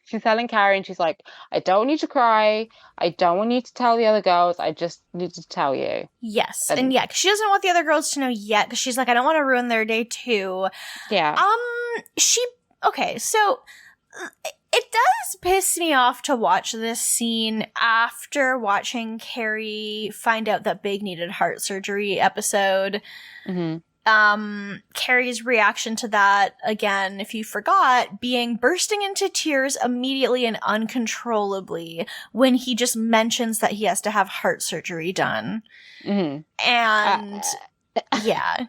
she's telling Carrie, and she's like, I don't want you to cry. I don't want you to tell the other girls. I just need to tell you. Yes. And yeah, 'cause she doesn't want the other girls to know yet, because she's like, I don't want to ruin their day too. Yeah. Okay, so it does piss me off to watch this scene after watching Carrie find out that Big needed heart surgery episode. Carrie's reaction to that, again, if you forgot, being bursting into tears immediately and uncontrollably when he just mentions that he has to have heart surgery done. And yeah.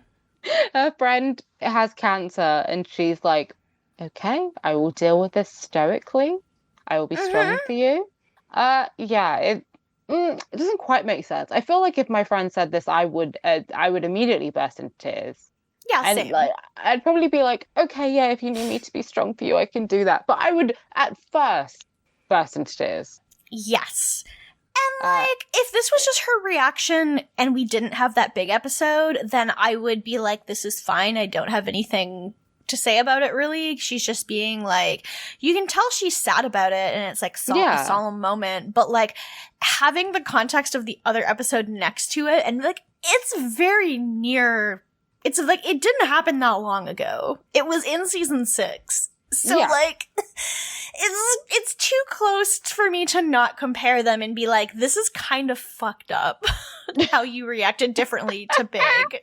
Her friend has cancer and she's like, okay, I will deal with this stoically. I will be strong for you. Yeah, it doesn't quite make sense. I feel like if my friend said this, I would immediately burst into tears. Yeah, and same. Like, I'd probably be like, okay, yeah, if you need me to be strong for you, I can do that. But I would at first burst into tears. Yes. And like, if this was just her reaction and we didn't have that Big episode, then I would be like, this is fine. I don't have anything to say about it, really. She's just being like, you can tell she's sad about it and it's like a solemn moment, but like having the context of the other episode next to it, and like it's very near, it's like it didn't happen that long ago. It was in season 6. So like it's too close for me to not compare them and be like, this is kind of fucked up how you reacted differently to Big.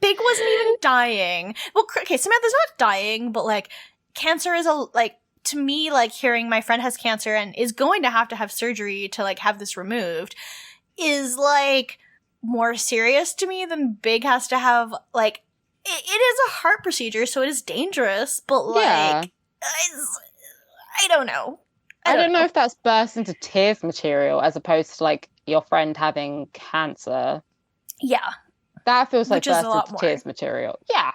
Big wasn't even dying. Well, okay, Samantha's not dying, but like cancer is to me, like hearing my friend has cancer and is going to have surgery to like have this removed is like more serious to me than Big has to have. Like it is a heart procedure, so it is dangerous, but like I don't know. I don't know if that's burst into tears material as opposed to like your friend having cancer. Yeah. That feels like burst into tears material. Yeah.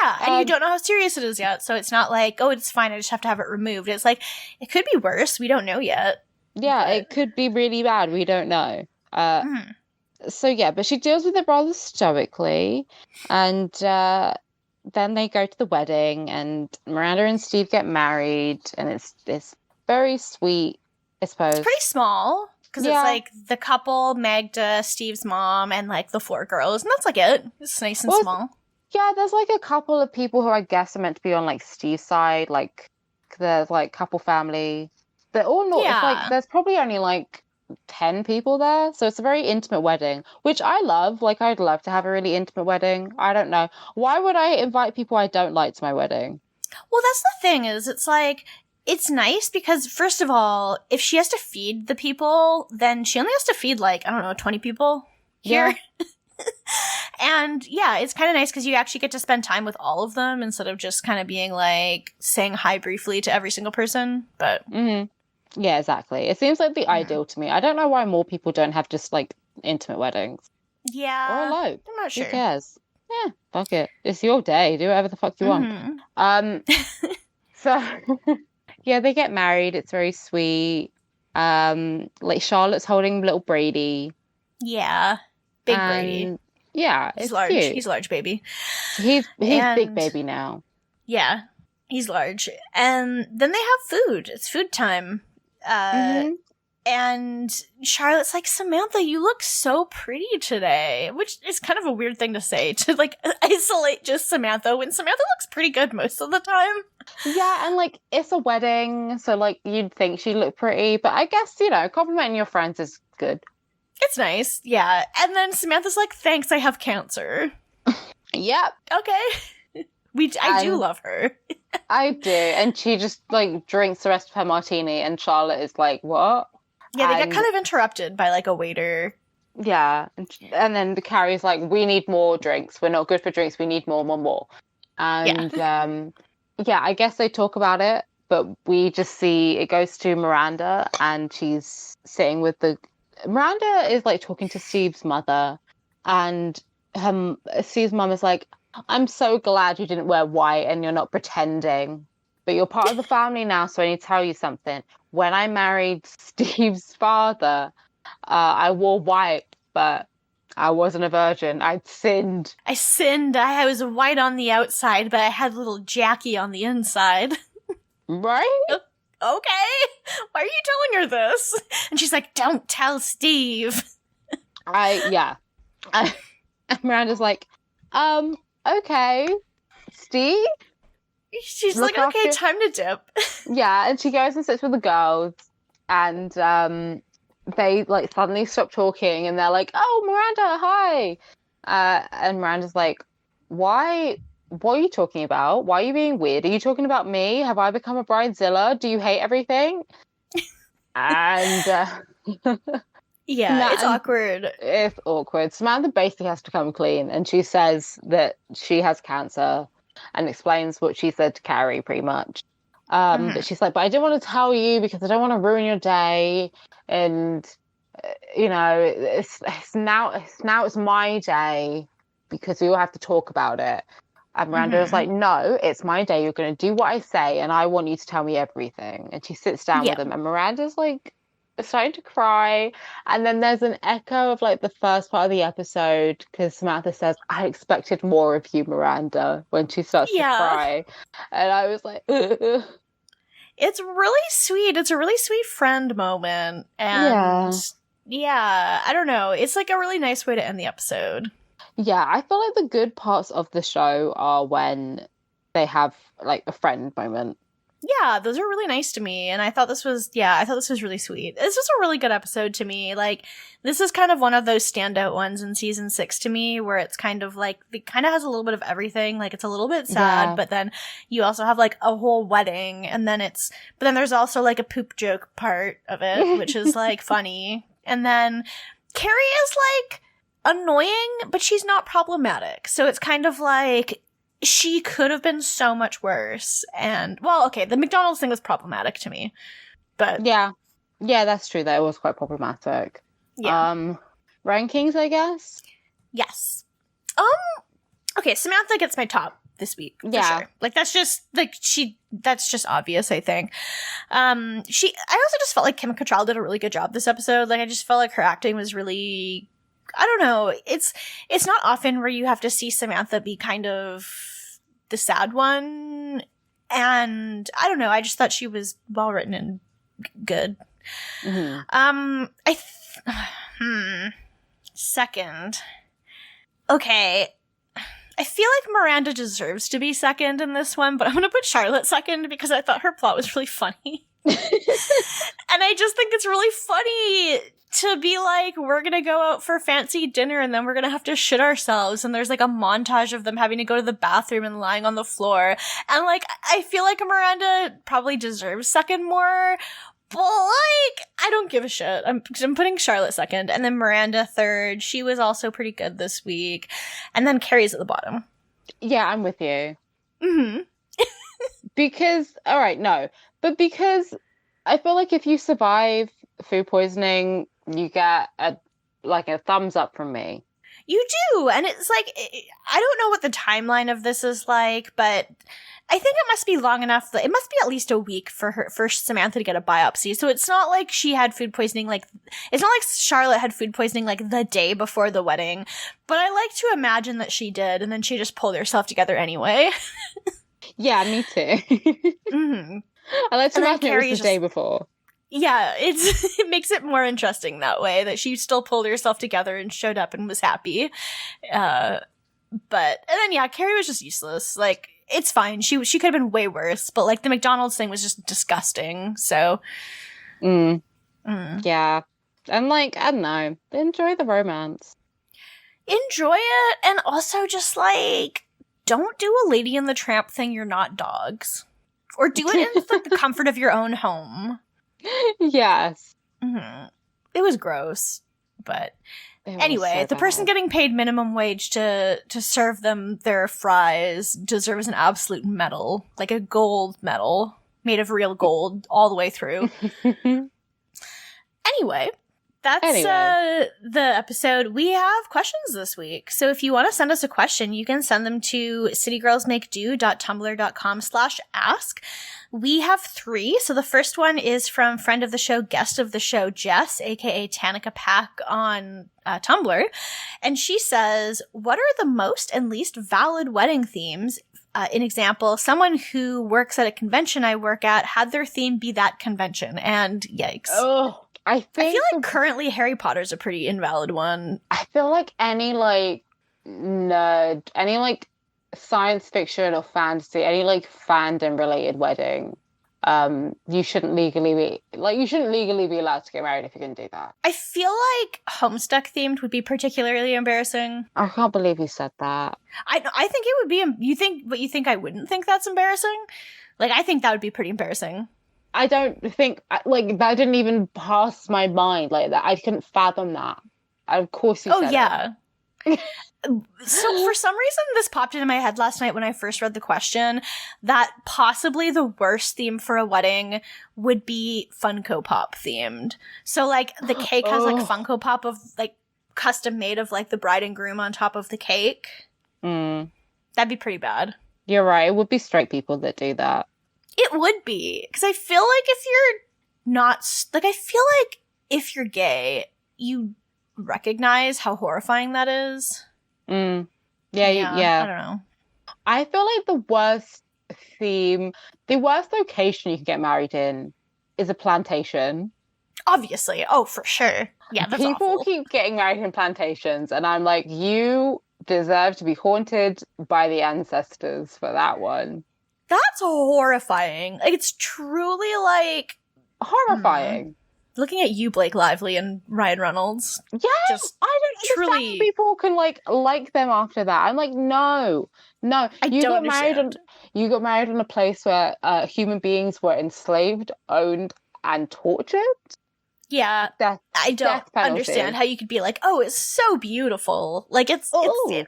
Yeah, and you don't know how serious it is yet, so it's not like, oh, it's fine, I just have to have it removed. It's like, it could be worse, we don't know yet. Yeah, it could be really bad, we don't know. So yeah, but she deals with it rather stoically, and then they go to the wedding, and Miranda and Steve get married, and it's very sweet, I suppose. It's pretty small. Because it's like the couple, Magda, Steve's mom, and like the 4 girls, and that's like it. It's nice and small. Yeah, there's like a couple of people who I guess are meant to be on like Steve's side. Like there's like couple family. They're all not. It's like there's probably only like 10 people there, so it's a very intimate wedding, which I love. Like I'd love to have a really intimate wedding. I don't know, why would I invite people I don't like to my wedding? Well, that's the thing, is it's like, it's nice because, first of all, if she has to feed the people, then she only has to feed, like, I don't know, 20 people here. Yeah. And, yeah, it's kind of nice because you actually get to spend time with all of them instead of just kind of being, like, saying hi briefly to every single person. But yeah, exactly. It seems like the ideal to me. I don't know why more people don't have just, like, intimate weddings. Yeah. Or elope. I'm not sure. Who cares? Yeah, fuck it. It's your day. Do whatever the fuck you want. So, yeah, they get married. It's very sweet. Like Charlotte's holding little Brady. Yeah, big Brady. Yeah, he's it's large. cute. He's large baby. He's big baby now. Yeah, he's large. And then they have food. It's food time. And Charlotte's like, Samantha, you look so pretty today, which is kind of a weird thing to say, to like isolate just Samantha when Samantha looks pretty good most of the time. Yeah, and like it's a wedding, so like you'd think she'd look pretty, but I guess, you know, complimenting your friends is good. It's nice, yeah. And then Samantha's like, thanks, I have cancer. Yep. Okay. I do love her. I do, and she just like drinks the rest of her martini, and Charlotte is like, what? Yeah, they get kind of interrupted by, like, a waiter. Yeah, and then the Carrie's like, we need more drinks. We're not good for drinks. We need more. And, yeah, I guess they talk about it, but we just see it goes to Miranda, and she's sitting with Miranda is, like, talking to Steve's mother, and Steve's mum is like, I'm so glad you didn't wear white and you're not pretending. But you're part of the family now, so I need to tell you something. When I married Steve's father, I wore white, but I wasn't a virgin. I'd sinned. I sinned. I was white on the outside, but I had little Jackie on the inside. Right? Okay. Why are you telling her this? And she's like, don't tell Steve. And Miranda's like, okay, Steve? She's like, okay, time to dip. Yeah, and she goes and sits with the girls, and they like suddenly stop talking, and they're like, "Oh, Miranda, hi!" And Miranda's like, "Why? What are you talking about? Why are you being weird? Are you talking about me? Have I become a bridezilla? Do you hate everything?" And yeah, it's awkward. It's awkward. Samantha basically has to come clean, and she says that she has cancer. And explains what she said to Carrie, pretty much. But she's like, but I didn't want to tell you because I don't want to ruin your day. And, you know, it's my day because we all have to talk about it. And Miranda was like, no, it's my day. You're going to do what I say. And I want you to tell me everything. And she sits down with him. And Miranda's like, starting to cry, and then there's an echo of like the first part of the episode because Samantha says, I expected more of you, Miranda, when she starts to cry, and I was like, ugh. It's really sweet. It's a really sweet friend moment, and I don't know, it's like a really nice way to end the episode. I feel like the good parts of the show are when they have like a friend moment. Yeah, those are really nice to me, and I thought this was really sweet. This was a really good episode to me. Like, this is kind of one of those standout ones in season 6 to me, where it's kind of like, it kind of has a little bit of everything. Like, it's a little bit sad, but then you also have like a whole wedding, and then but then there's also like a poop joke part of it, which is like funny. And then Carrie is like annoying, but she's not problematic. So it's kind of like, she could have been so much worse. And, well, okay, the McDonald's thing was problematic to me. But yeah, that's true. That was quite problematic. Yeah. Rankings, I guess? Yes. Okay, Samantha gets my top this week. Yeah. Sure. Like, that's just, that's just obvious, I think. I also just felt like Kim Cattrall did a really good job this episode. Like, I just felt like her acting was really, I don't know. It's not often where you have to see Samantha be kind of the sad one. And I don't know. I just thought she was well written and good. Mm-hmm. Second. Okay. I feel like Miranda deserves to be second in this one, but I'm going to put Charlotte second because I thought her plot was really funny. And I just think it's really funny to be like, we're going to go out for fancy dinner and then we're going to have to shit ourselves. And there's like a montage of them having to go to the bathroom and lying on the floor. And like, I feel like Miranda probably deserves second more. But, like, I don't give a shit. I'm putting Charlotte second, and then Miranda third. She was also pretty good this week. And then Carrie's at the bottom. Yeah, I'm with you. Mm-hmm. Because because I feel like if you survive food poisoning, you get a thumbs up from me. You do, and it's like, I don't know what the timeline of this is like, but I think it must be long enough that it must be at least a week for Samantha to get a biopsy. So it's not like she had food poisoning, like, it's not like Charlotte had food poisoning like the day before the wedding, but I like to imagine that she did, and then she just pulled herself together anyway. Yeah, me too. Mm-hmm. I like to imagine Carrie it was the day before. Yeah, it makes it more interesting that way, that she still pulled herself together and showed up and was happy. And then yeah, Carrie was just useless. Like, it's fine. She could have been way worse, but like the McDonald's thing was just disgusting. So, yeah, and like, I don't know, enjoy the romance. Enjoy it, and also just like, don't do a Lady and the Tramp thing. You're not dogs, or do it in like the comfort of your own home. Yes. Mm-hmm. It was gross, but anyway, so the person getting paid minimum wage to serve them their fries deserves an absolute medal, like a gold medal made of real gold all the way through. Anyway, that's the episode. We have questions this week. So if you want to send us a question, you can send them to citygirlsmakedo.tumblr.com/ask. We have 3. So the first one is from friend of the show, guest of the show, Jess, aka Tanika Pack on Tumblr. And she says, what are the most and least valid wedding themes? In example, someone who works at a convention I work at had their theme be that convention. And yikes. Oh, I feel like currently Harry Potter's a pretty invalid one. I feel like any like nerd, any like science fiction or fantasy, any like fandom related wedding, you shouldn't legally be allowed to get married if you can do that. I feel like Homestuck themed would be particularly embarrassing. I can't believe you said that. I think it would be. You think I wouldn't think that's embarrassing? Like, I think that would be pretty embarrassing. I don't think like that didn't even pass my mind like that. I couldn't fathom that. Of course you said it. Yeah. So for some reason this popped into my head last night when I first read the question that possibly the worst theme for a wedding would be Funko Pop themed. So like the cake has like Funko Pop of like custom made of like the bride and groom on top of the cake. That'd be pretty bad. You're right. It would be straight people that do that. It would be, because I feel like if you're not like, I feel like if you're gay, you recognize how horrifying that is. Yeah. I don't know. I feel like the worst location you can get married in is a plantation. Obviously. Oh, for sure. Yeah, that's People awful. keep getting married in plantations, and I'm like, you deserve to be haunted by the ancestors for that one. That's horrifying. Like, it's truly like horrifying. Looking at you, Blake Lively and Ryan Reynolds. Yes, just I don't understand how people can like them after that. I'm like, no. You got married in a place where human beings were enslaved, owned, and tortured. Yeah, I don't understand how you could be like, oh, it's so beautiful. Like it's really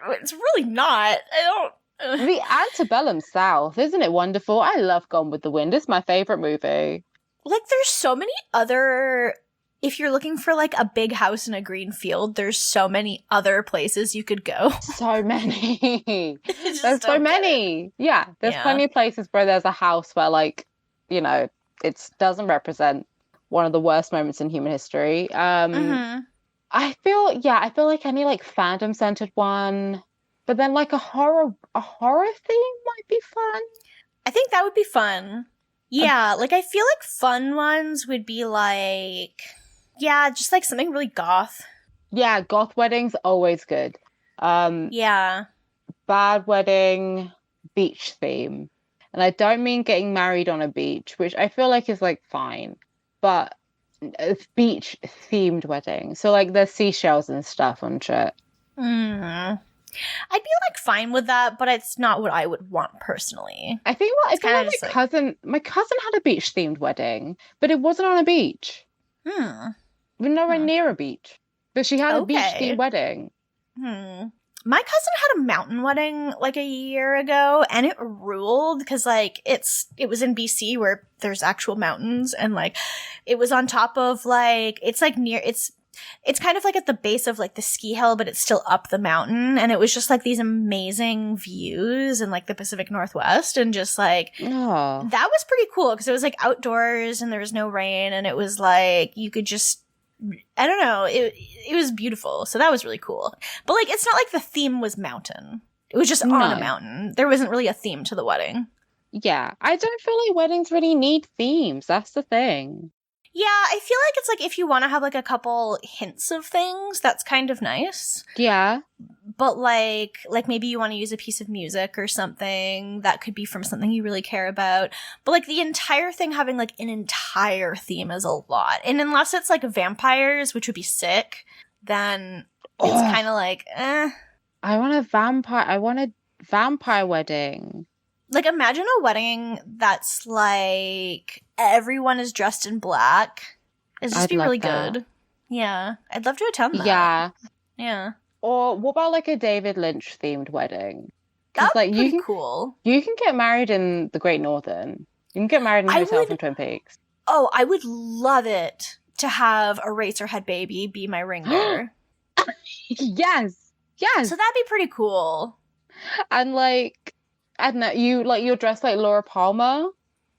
not. I don't. The antebellum South, isn't it wonderful? I love Gone with the Wind. It's my favorite movie. Like, there's so many other. If you're looking for like a big house in a green field, there's so many other places you could go. So many. There's so many. Yeah, there's plenty of places where there's a house where, like, you know, it doesn't represent one of the worst moments in human history. I feel like any like fandom centered one. But then, like, a horror theme might be fun. I think that would be fun. Yeah, like I feel like fun ones would be like, yeah, just like something really goth. Yeah, goth weddings always good. Yeah. Bad wedding, beach theme. And I don't mean getting married on a beach, which I feel like is like fine, but a beach themed wedding. So like there's seashells and stuff on shit. I'd be like fine with that, but it's not what I would want personally. I think what I It's feel kinda like just my cousin had a beach themed wedding, but it wasn't on a beach. We're nowhere near a beach. But she had a beach themed wedding. My cousin had a mountain wedding like a year ago, and it ruled because like it was in BC where there's actual mountains, and like it was on top of like it's like near it's kind of like at the base of like the ski hill, but it's still up the mountain, and it was just like these amazing views in like the Pacific Northwest, and just like that was pretty cool because it was like outdoors and there was no rain, and it was like you could just I don't know. It was beautiful. So that was really cool. But like, it's not like the theme was mountain. It was just on a mountain. There wasn't really a theme to the wedding. Yeah. I don't feel like weddings really need themes. That's the thing. Yeah, I feel like it's like if you want to have like a couple hints of things, that's kind of nice. Yeah. But like maybe you want to use a piece of music or something that could be from something you really care about. But like the entire thing having like an entire theme is a lot. And unless it's like vampires, which would be sick, then it's kind of like, I want a vampire wedding. Like imagine a wedding that's like everyone is dressed in black. It'd just be really good. Yeah. I'd love to attend that. Yeah. Yeah. Or what about like a David Lynch themed wedding? That's like pretty cool. You can get married in the Great Northern. You can get married in a hotel from Twin Peaks. Oh, I would love it to have a Razorhead baby be my ring bearer. Yes. Yes. So that'd be pretty cool. And like I don't know, you're dressed like Laura Palmer,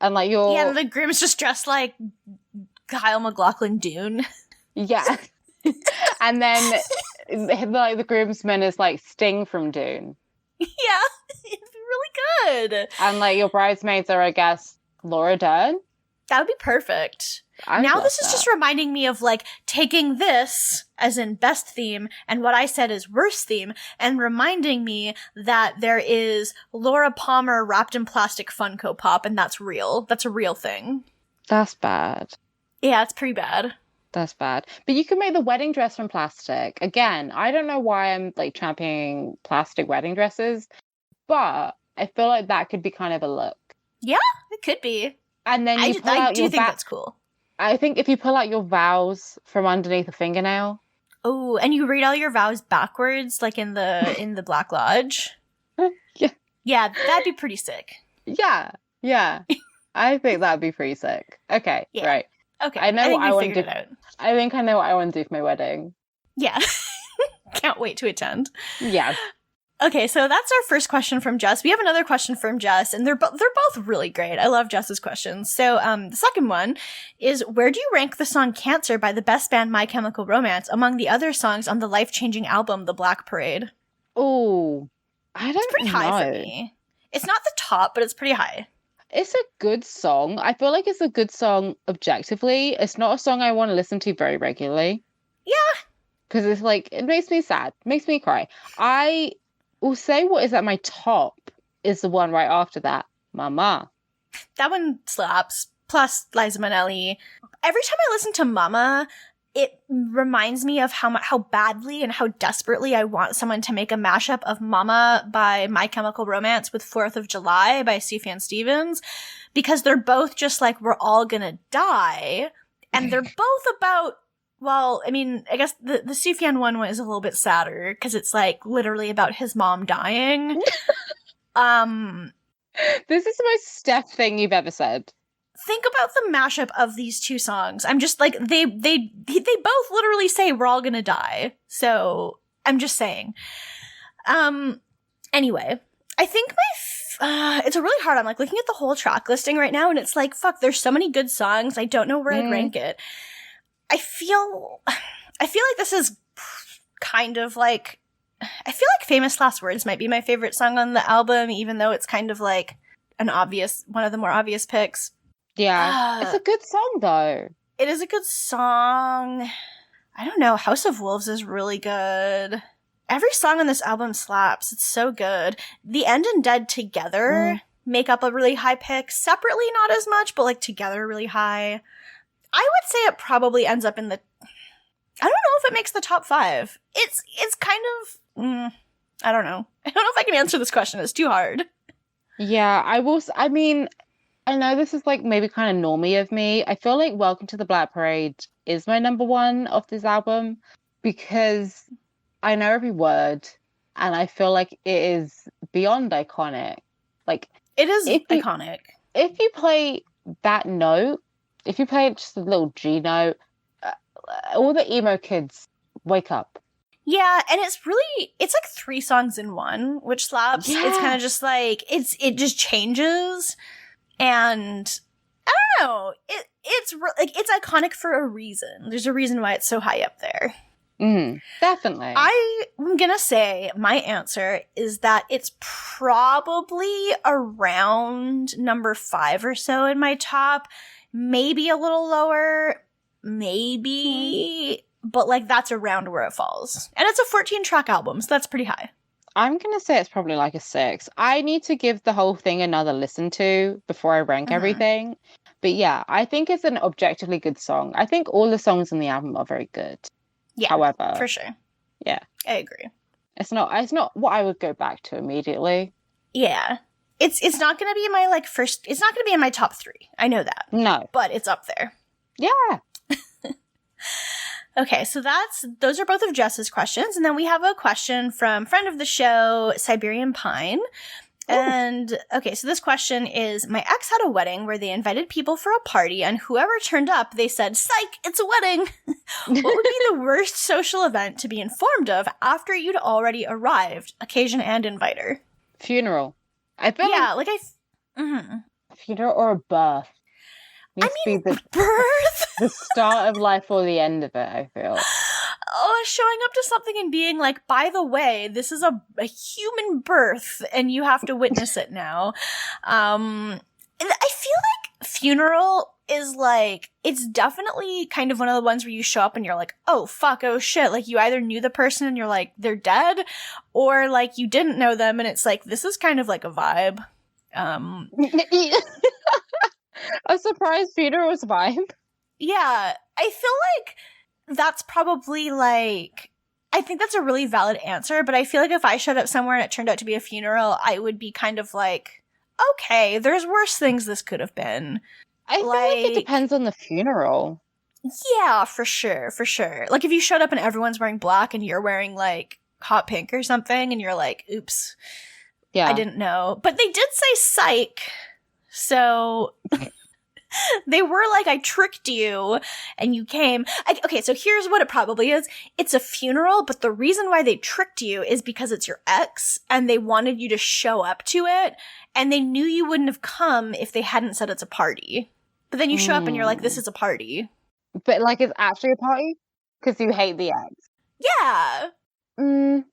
and like you're and the groom's just dressed like Kyle MacLachlan Dune. Yeah, and then like the groomsman is like Sting from Dune. Yeah, it'd be really good. And like your bridesmaids are, I guess, Laura Dern. That would be perfect. Now this is just reminding me of like taking this as in best theme and what I said is worst theme and reminding me that there is Laura Palmer wrapped in plastic Funko Pop and that's real. That's a real thing. That's bad. Yeah, it's pretty bad. That's bad. But you can make the wedding dress from plastic. Again, I don't know why I'm like championing plastic wedding dresses, but I feel like that could be kind of a look. Yeah, it could be. And then you I do think that's cool. I think if you pull out your vows from underneath a fingernail. Oh, and you read all your vows backwards, like in the Black Lodge. Yeah. Yeah, that'd be pretty sick. Yeah. I think that'd be pretty sick. Okay, right. Okay, I know what I want to do. Out. I think I know what I want to do for my wedding. Yeah. Can't wait to attend. Yes. Okay, so that's our first question from Jess. We have another question from Jess, and they're both really great. I love Jess's questions. So, the second one is, where do you rank the song Cancer by the best band My Chemical Romance among the other songs on the life-changing album The Black Parade? Oh, I don't know. It's pretty high for me. It's not the top, but it's pretty high. It's a good song. I feel like it's a good song objectively. It's not a song I want to listen to very regularly. Yeah. Because it's like, it makes me sad. Makes me cry. I will say what is at my top is the one right after that. Mama. That one slaps. Plus Liza Minnelli. Every time I listen to Mama, it reminds me of how badly and how desperately I want someone to make a mashup of Mama by My Chemical Romance with 4th of July by Sufjan Stevens, because they're both just like, we're all gonna die, and they're both about, well, I mean, I guess the Sufjan one is a little bit sadder, because it's like literally about his mom dying. This is the most Steph thing you've ever said. Think about the mashup of these two songs. I'm just like, they both literally say we're all gonna die. So I'm just saying. Anyway, I think it's a really hard. I'm like looking at the whole track listing right now, and it's like, fuck, there's so many good songs. I don't know where I'd rank it. I feel like this is kind of like, I feel like Famous Last Words might be my favorite song on the album, even though it's kind of like one of the more obvious picks. Yeah. It's a good song, though. It is a good song. I don't know. House of Wolves is really good. Every song on this album slaps. It's so good. The End and Dead together make up a really high pick. Separately, not as much, but like together, really high. I would say it probably ends up in the... I don't know if it makes the top 5. It's kind of... I don't know. I don't know if I can answer this question. It's too hard. Yeah, I mean, I know this is like maybe kind of normy of me. I feel like Welcome to the Black Parade is my number 1 of this album because I know every word and I feel like it is beyond iconic. Like, it is iconic. If you play that note, if you play just a little G note, all the emo kids wake up. Yeah, and it's like 3 songs in one, which slaps. Yeah. It's kind of just like, it just changes. And I don't know, it's iconic for a reason. There's a reason why it's so high up there. Definitely. I'm gonna say my answer is that it's probably around number 5 or so in my top. Maybe a little lower, maybe, but like that's around where it falls. And it's a 14-track album, so that's pretty high. I'm going to say it's probably like a 6. I need to give the whole thing another listen to before I rank everything. But yeah, I think it's an objectively good song. I think all the songs on the album are very good. Yeah, however, for sure. Yeah. I agree. It's not what I would go back to immediately. Yeah. It's not going to be my like first, it's not going to be in my top 3. I know that. No. But it's up there. Yeah. Okay, so those are both of Jess's questions. And then we have a question from friend of the show, Siberian Pine. And okay, so this question is, my ex had a wedding where they invited people for a party and whoever turned up, they said, psych, it's a wedding. What would be the worst social event to be informed of after you'd already arrived, occasion and inviter? Funeral. I feel funeral or a birth. Needs to be the birth? The start of life or the end of it, I feel. Oh, showing up to something and being like, by the way, this is a human birth and you have to witness it now. And I feel like funeral is like, it's definitely kind of one of the ones where you show up and you're like, oh fuck, oh shit. Like you either knew the person and you're like, they're dead, or like you didn't know them and it's like, this is kind of like a vibe. A surprise funeral's vibe. Yeah, I feel like that's probably like, I think that's a really valid answer, but I feel like if I showed up somewhere and it turned out to be a funeral, I would be kind of like, okay, there's worse things this could have been. I feel like it depends on the funeral. Yeah, for sure, for sure. Like if you showed up and everyone's wearing black and you're wearing like hot pink or something and you're like, oops, yeah, I didn't know. But they did say psych, so... They were like, I tricked you and you came. Okay, so here's what it probably is. It's a funeral, but the reason why they tricked you is because it's your ex and they wanted you to show up to it and they knew you wouldn't have come if they hadn't said it's a party. But then you show up and you're like, this is a party. But like it's actually a party? Because you hate the ex. Yeah.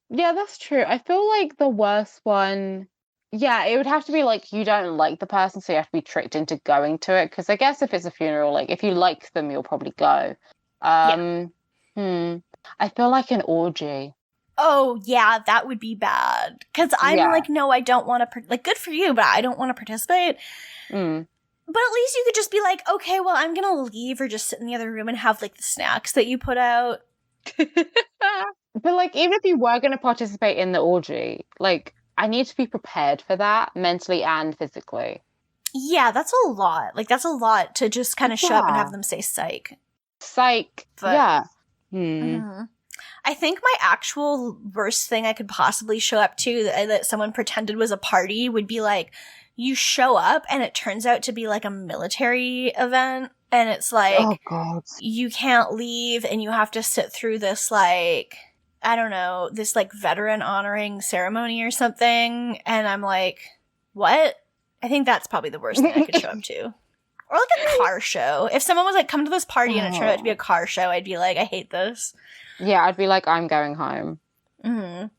Yeah, that's true. I feel like the worst one... Yeah, it would have to be like you don't like the person, so you have to be tricked into going to it. Because I guess if it's a funeral, like if you like them, you'll probably go. I feel like an orgy. Oh yeah, that would be bad. Because I'm like, no, I don't want to. Like, good for you, but I don't want to participate. But at least you could just be like, okay, well, I'm gonna leave or just sit in the other room and have like the snacks that you put out. But like, even if you were gonna participate in the orgy, like. I need to be prepared for that mentally and physically. Yeah, that's a lot. Like, that's a lot to just kind of show up and have them say psych. Psych. But, yeah. I think my actual worst thing I could possibly show up to that someone pretended was a party would be like, you show up and it turns out to be like a military event. And it's like, oh, God. You can't leave and you have to sit through this like... I don't know, this like veteran honoring ceremony or something. And I'm like, what? I think that's probably the worst thing I could show up to. Or like a car show. If someone was like, come to this party and it turned out to be a car show, I'd be like, I hate this. Yeah, I'd be like, I'm going home.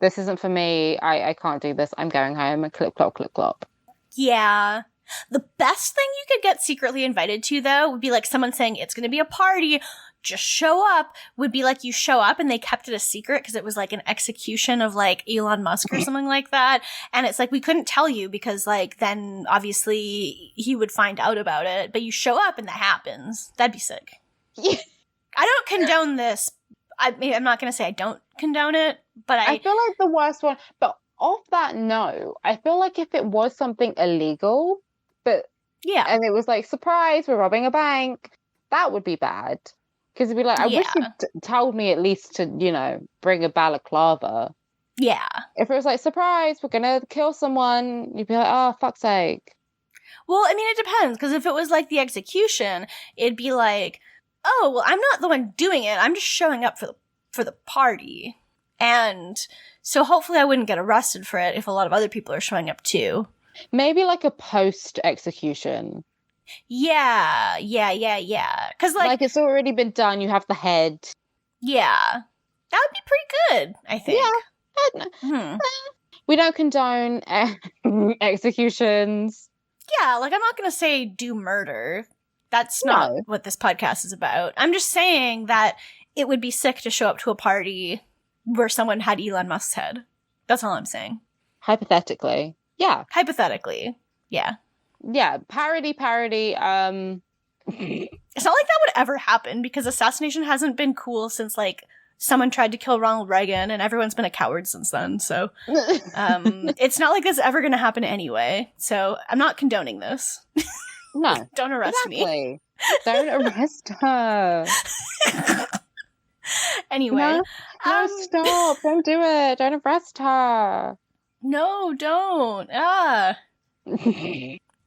This isn't for me. I can't do this. I'm going home. Clip, clop, clip, clop. Yeah. The best thing you could get secretly invited to, though, would be like someone saying it's going to be a party, just show up. Would be like you show up and they kept it a secret because it was like an execution of like Elon Musk or something like that. And it's like we couldn't tell you because like then obviously he would find out about it. But you show up and that happens. That'd be sick. Yeah. I don't condone this. I'm not going to say I don't condone it, but I feel like the worst one. But off that note, I feel like if it was something illegal, but yeah, and it was like, surprise, we're robbing a bank, that would be bad. Because it'd be like, I wish you'd told me at least to, you know, bring a balaclava. Yeah. If it was like, surprise, we're going to kill someone, you'd be like, oh, fuck's sake. Well, I mean, it depends. Because if it was like the execution, it'd be like, oh, well, I'm not the one doing it. I'm just showing up for the party. And so hopefully I wouldn't get arrested for it if a lot of other people are showing up too. Maybe like a post-execution. Yeah. Because like it's already been done, you have the head. Yeah. That would be pretty good, I think. Yeah. We don't condone executions. Yeah, like I'm not going to say do murder. That's not what this podcast is about. I'm just saying that it would be sick to show up to a party where someone had Elon Musk's head. That's all I'm saying. Hypothetically. Yeah. Hypothetically. Yeah. Yeah. Parody. It's not like that would ever happen because assassination hasn't been cool since like someone tried to kill Ronald Reagan and everyone's been a coward since then. So it's not like this is ever going to happen anyway. So I'm not condoning this. No. Don't arrest me. Don't arrest her. Anyway. No, stop. Don't do it. Don't arrest her. No, don't.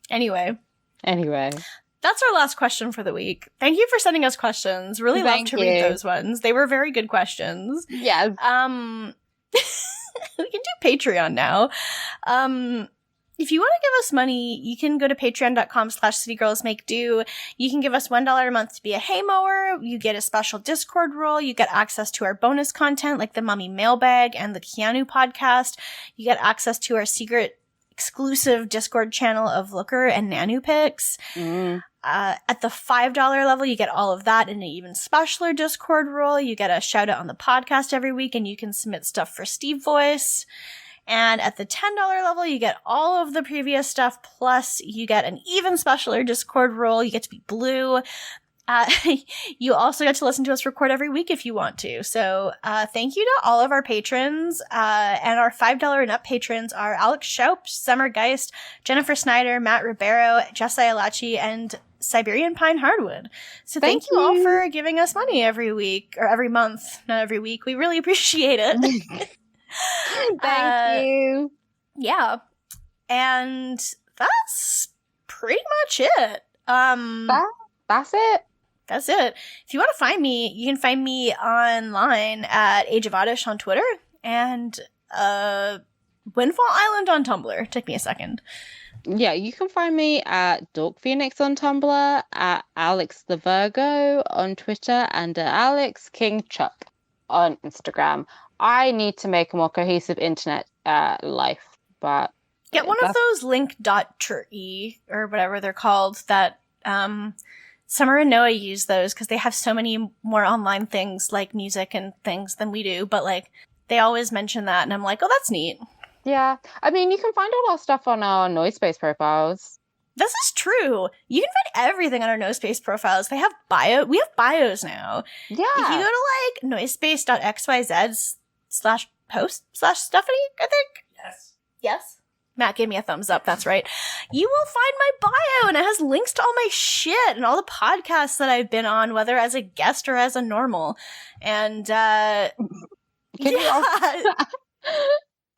Anyway. That's our last question for the week. Thank you for sending us questions. Really love to read those ones. They were very good questions. Yes. We can do Patreon now. If you want to give us money, you can go to patreon.com/citygirlsmakedo. You can give us $1 a month to be a hay mower. You get a special Discord role. You get access to our bonus content like the Mummy Mailbag and the Keanu podcast. You get access to our secret exclusive Discord channel of Looker and Nanu pics. At the $5 level, you get all of that in an even specialer Discord role. You get a shout out on the podcast every week and you can submit stuff for Steve Voice. And at the $10 level, you get all of the previous stuff, plus you get an even specialer Discord role. You get to be blue. You also get to listen to us record every week if you want to. So thank you to all of our patrons. And our $5 and up patrons are Alex Schaup, Summer Geist, Jennifer Snyder, Matt Ribeiro, Jessai Alachi, and Siberian Pine Hardwood. So thank you all for giving us money every week, or every month, not every week. We really appreciate it. Thank you. Yeah. And that's pretty much it. That's it. That's it. If you want to find me, you can find me online at Age of Oddish on Twitter and Windfall Island on Tumblr. Took me a second. Yeah, you can find me at Dork Phoenix on Tumblr, at Alex the Virgo on Twitter, and at Alex King Chuck on Instagram. I need to make a more cohesive internet life, but get one of those link.tre or whatever they're called that Summer and Noah use those because they have so many more online things like music and things than we do, but like they always mention that and I'm like, oh, that's neat. Yeah. I mean, you can find all our stuff on our Noisepace profiles. This is true. You can find everything on our Noisepace profiles. They have we have bios now. Yeah. If you go to like noisepace.xyz/host/Stephanie, I think. Yes. Matt gave me a thumbs up. That's right. You will find my bio, and it has links to all my shit and all the podcasts that I've been on, whether as a guest or as a normal. And Can you ask,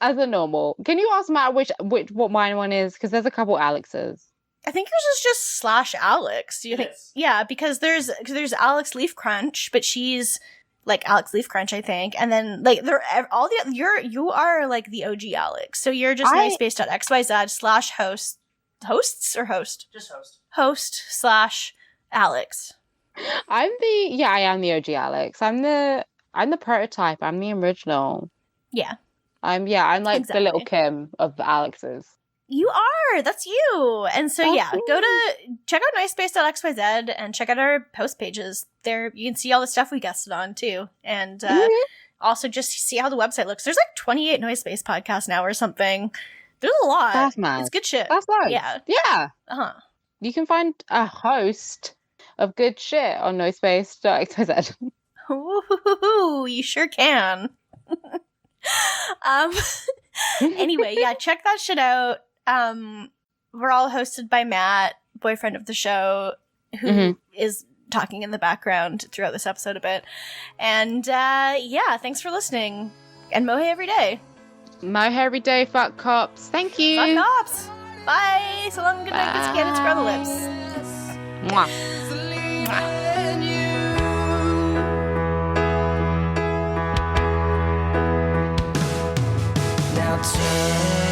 as a normal, can you ask Matt what mine one is? Because there's a couple Alexes. I think yours is just /Alex. Do you think? Yeah, because there's Alex Leaf Crunch, but she's like Alex Leaf Crunch, I think, and then like they're all the you are like the OG Alex, so you're just myspace.xyz/hosts or host just host/Alex. I am the OG Alex. I'm the prototype. I'm the original. Yeah. I'm like exactly. The little Kim of the Alexes. You are. That's you. And so, That's yeah, go to check out noisepace.xyz and check out our post pages. There, you can see all the stuff we guested on, too. And also just see how the website looks. There's like 28 Noisepace podcasts now or something. There's a lot. That's mad. It's good shit. That's loads. Yeah. Yeah. Uh-huh. You can find a host of good shit on noisepace.xyz. Ooh, you sure can. Anyway, yeah, check that shit out. We're all hosted by Matt, boyfriend of the show, who is talking in the background throughout this episode a bit. And yeah, thanks for listening. And mohe every day. Mohe every day, fuck cops. Thank you. Fuck cops. Bye. So long, good night, good skin, and scrub the lips. Mwah. Now turn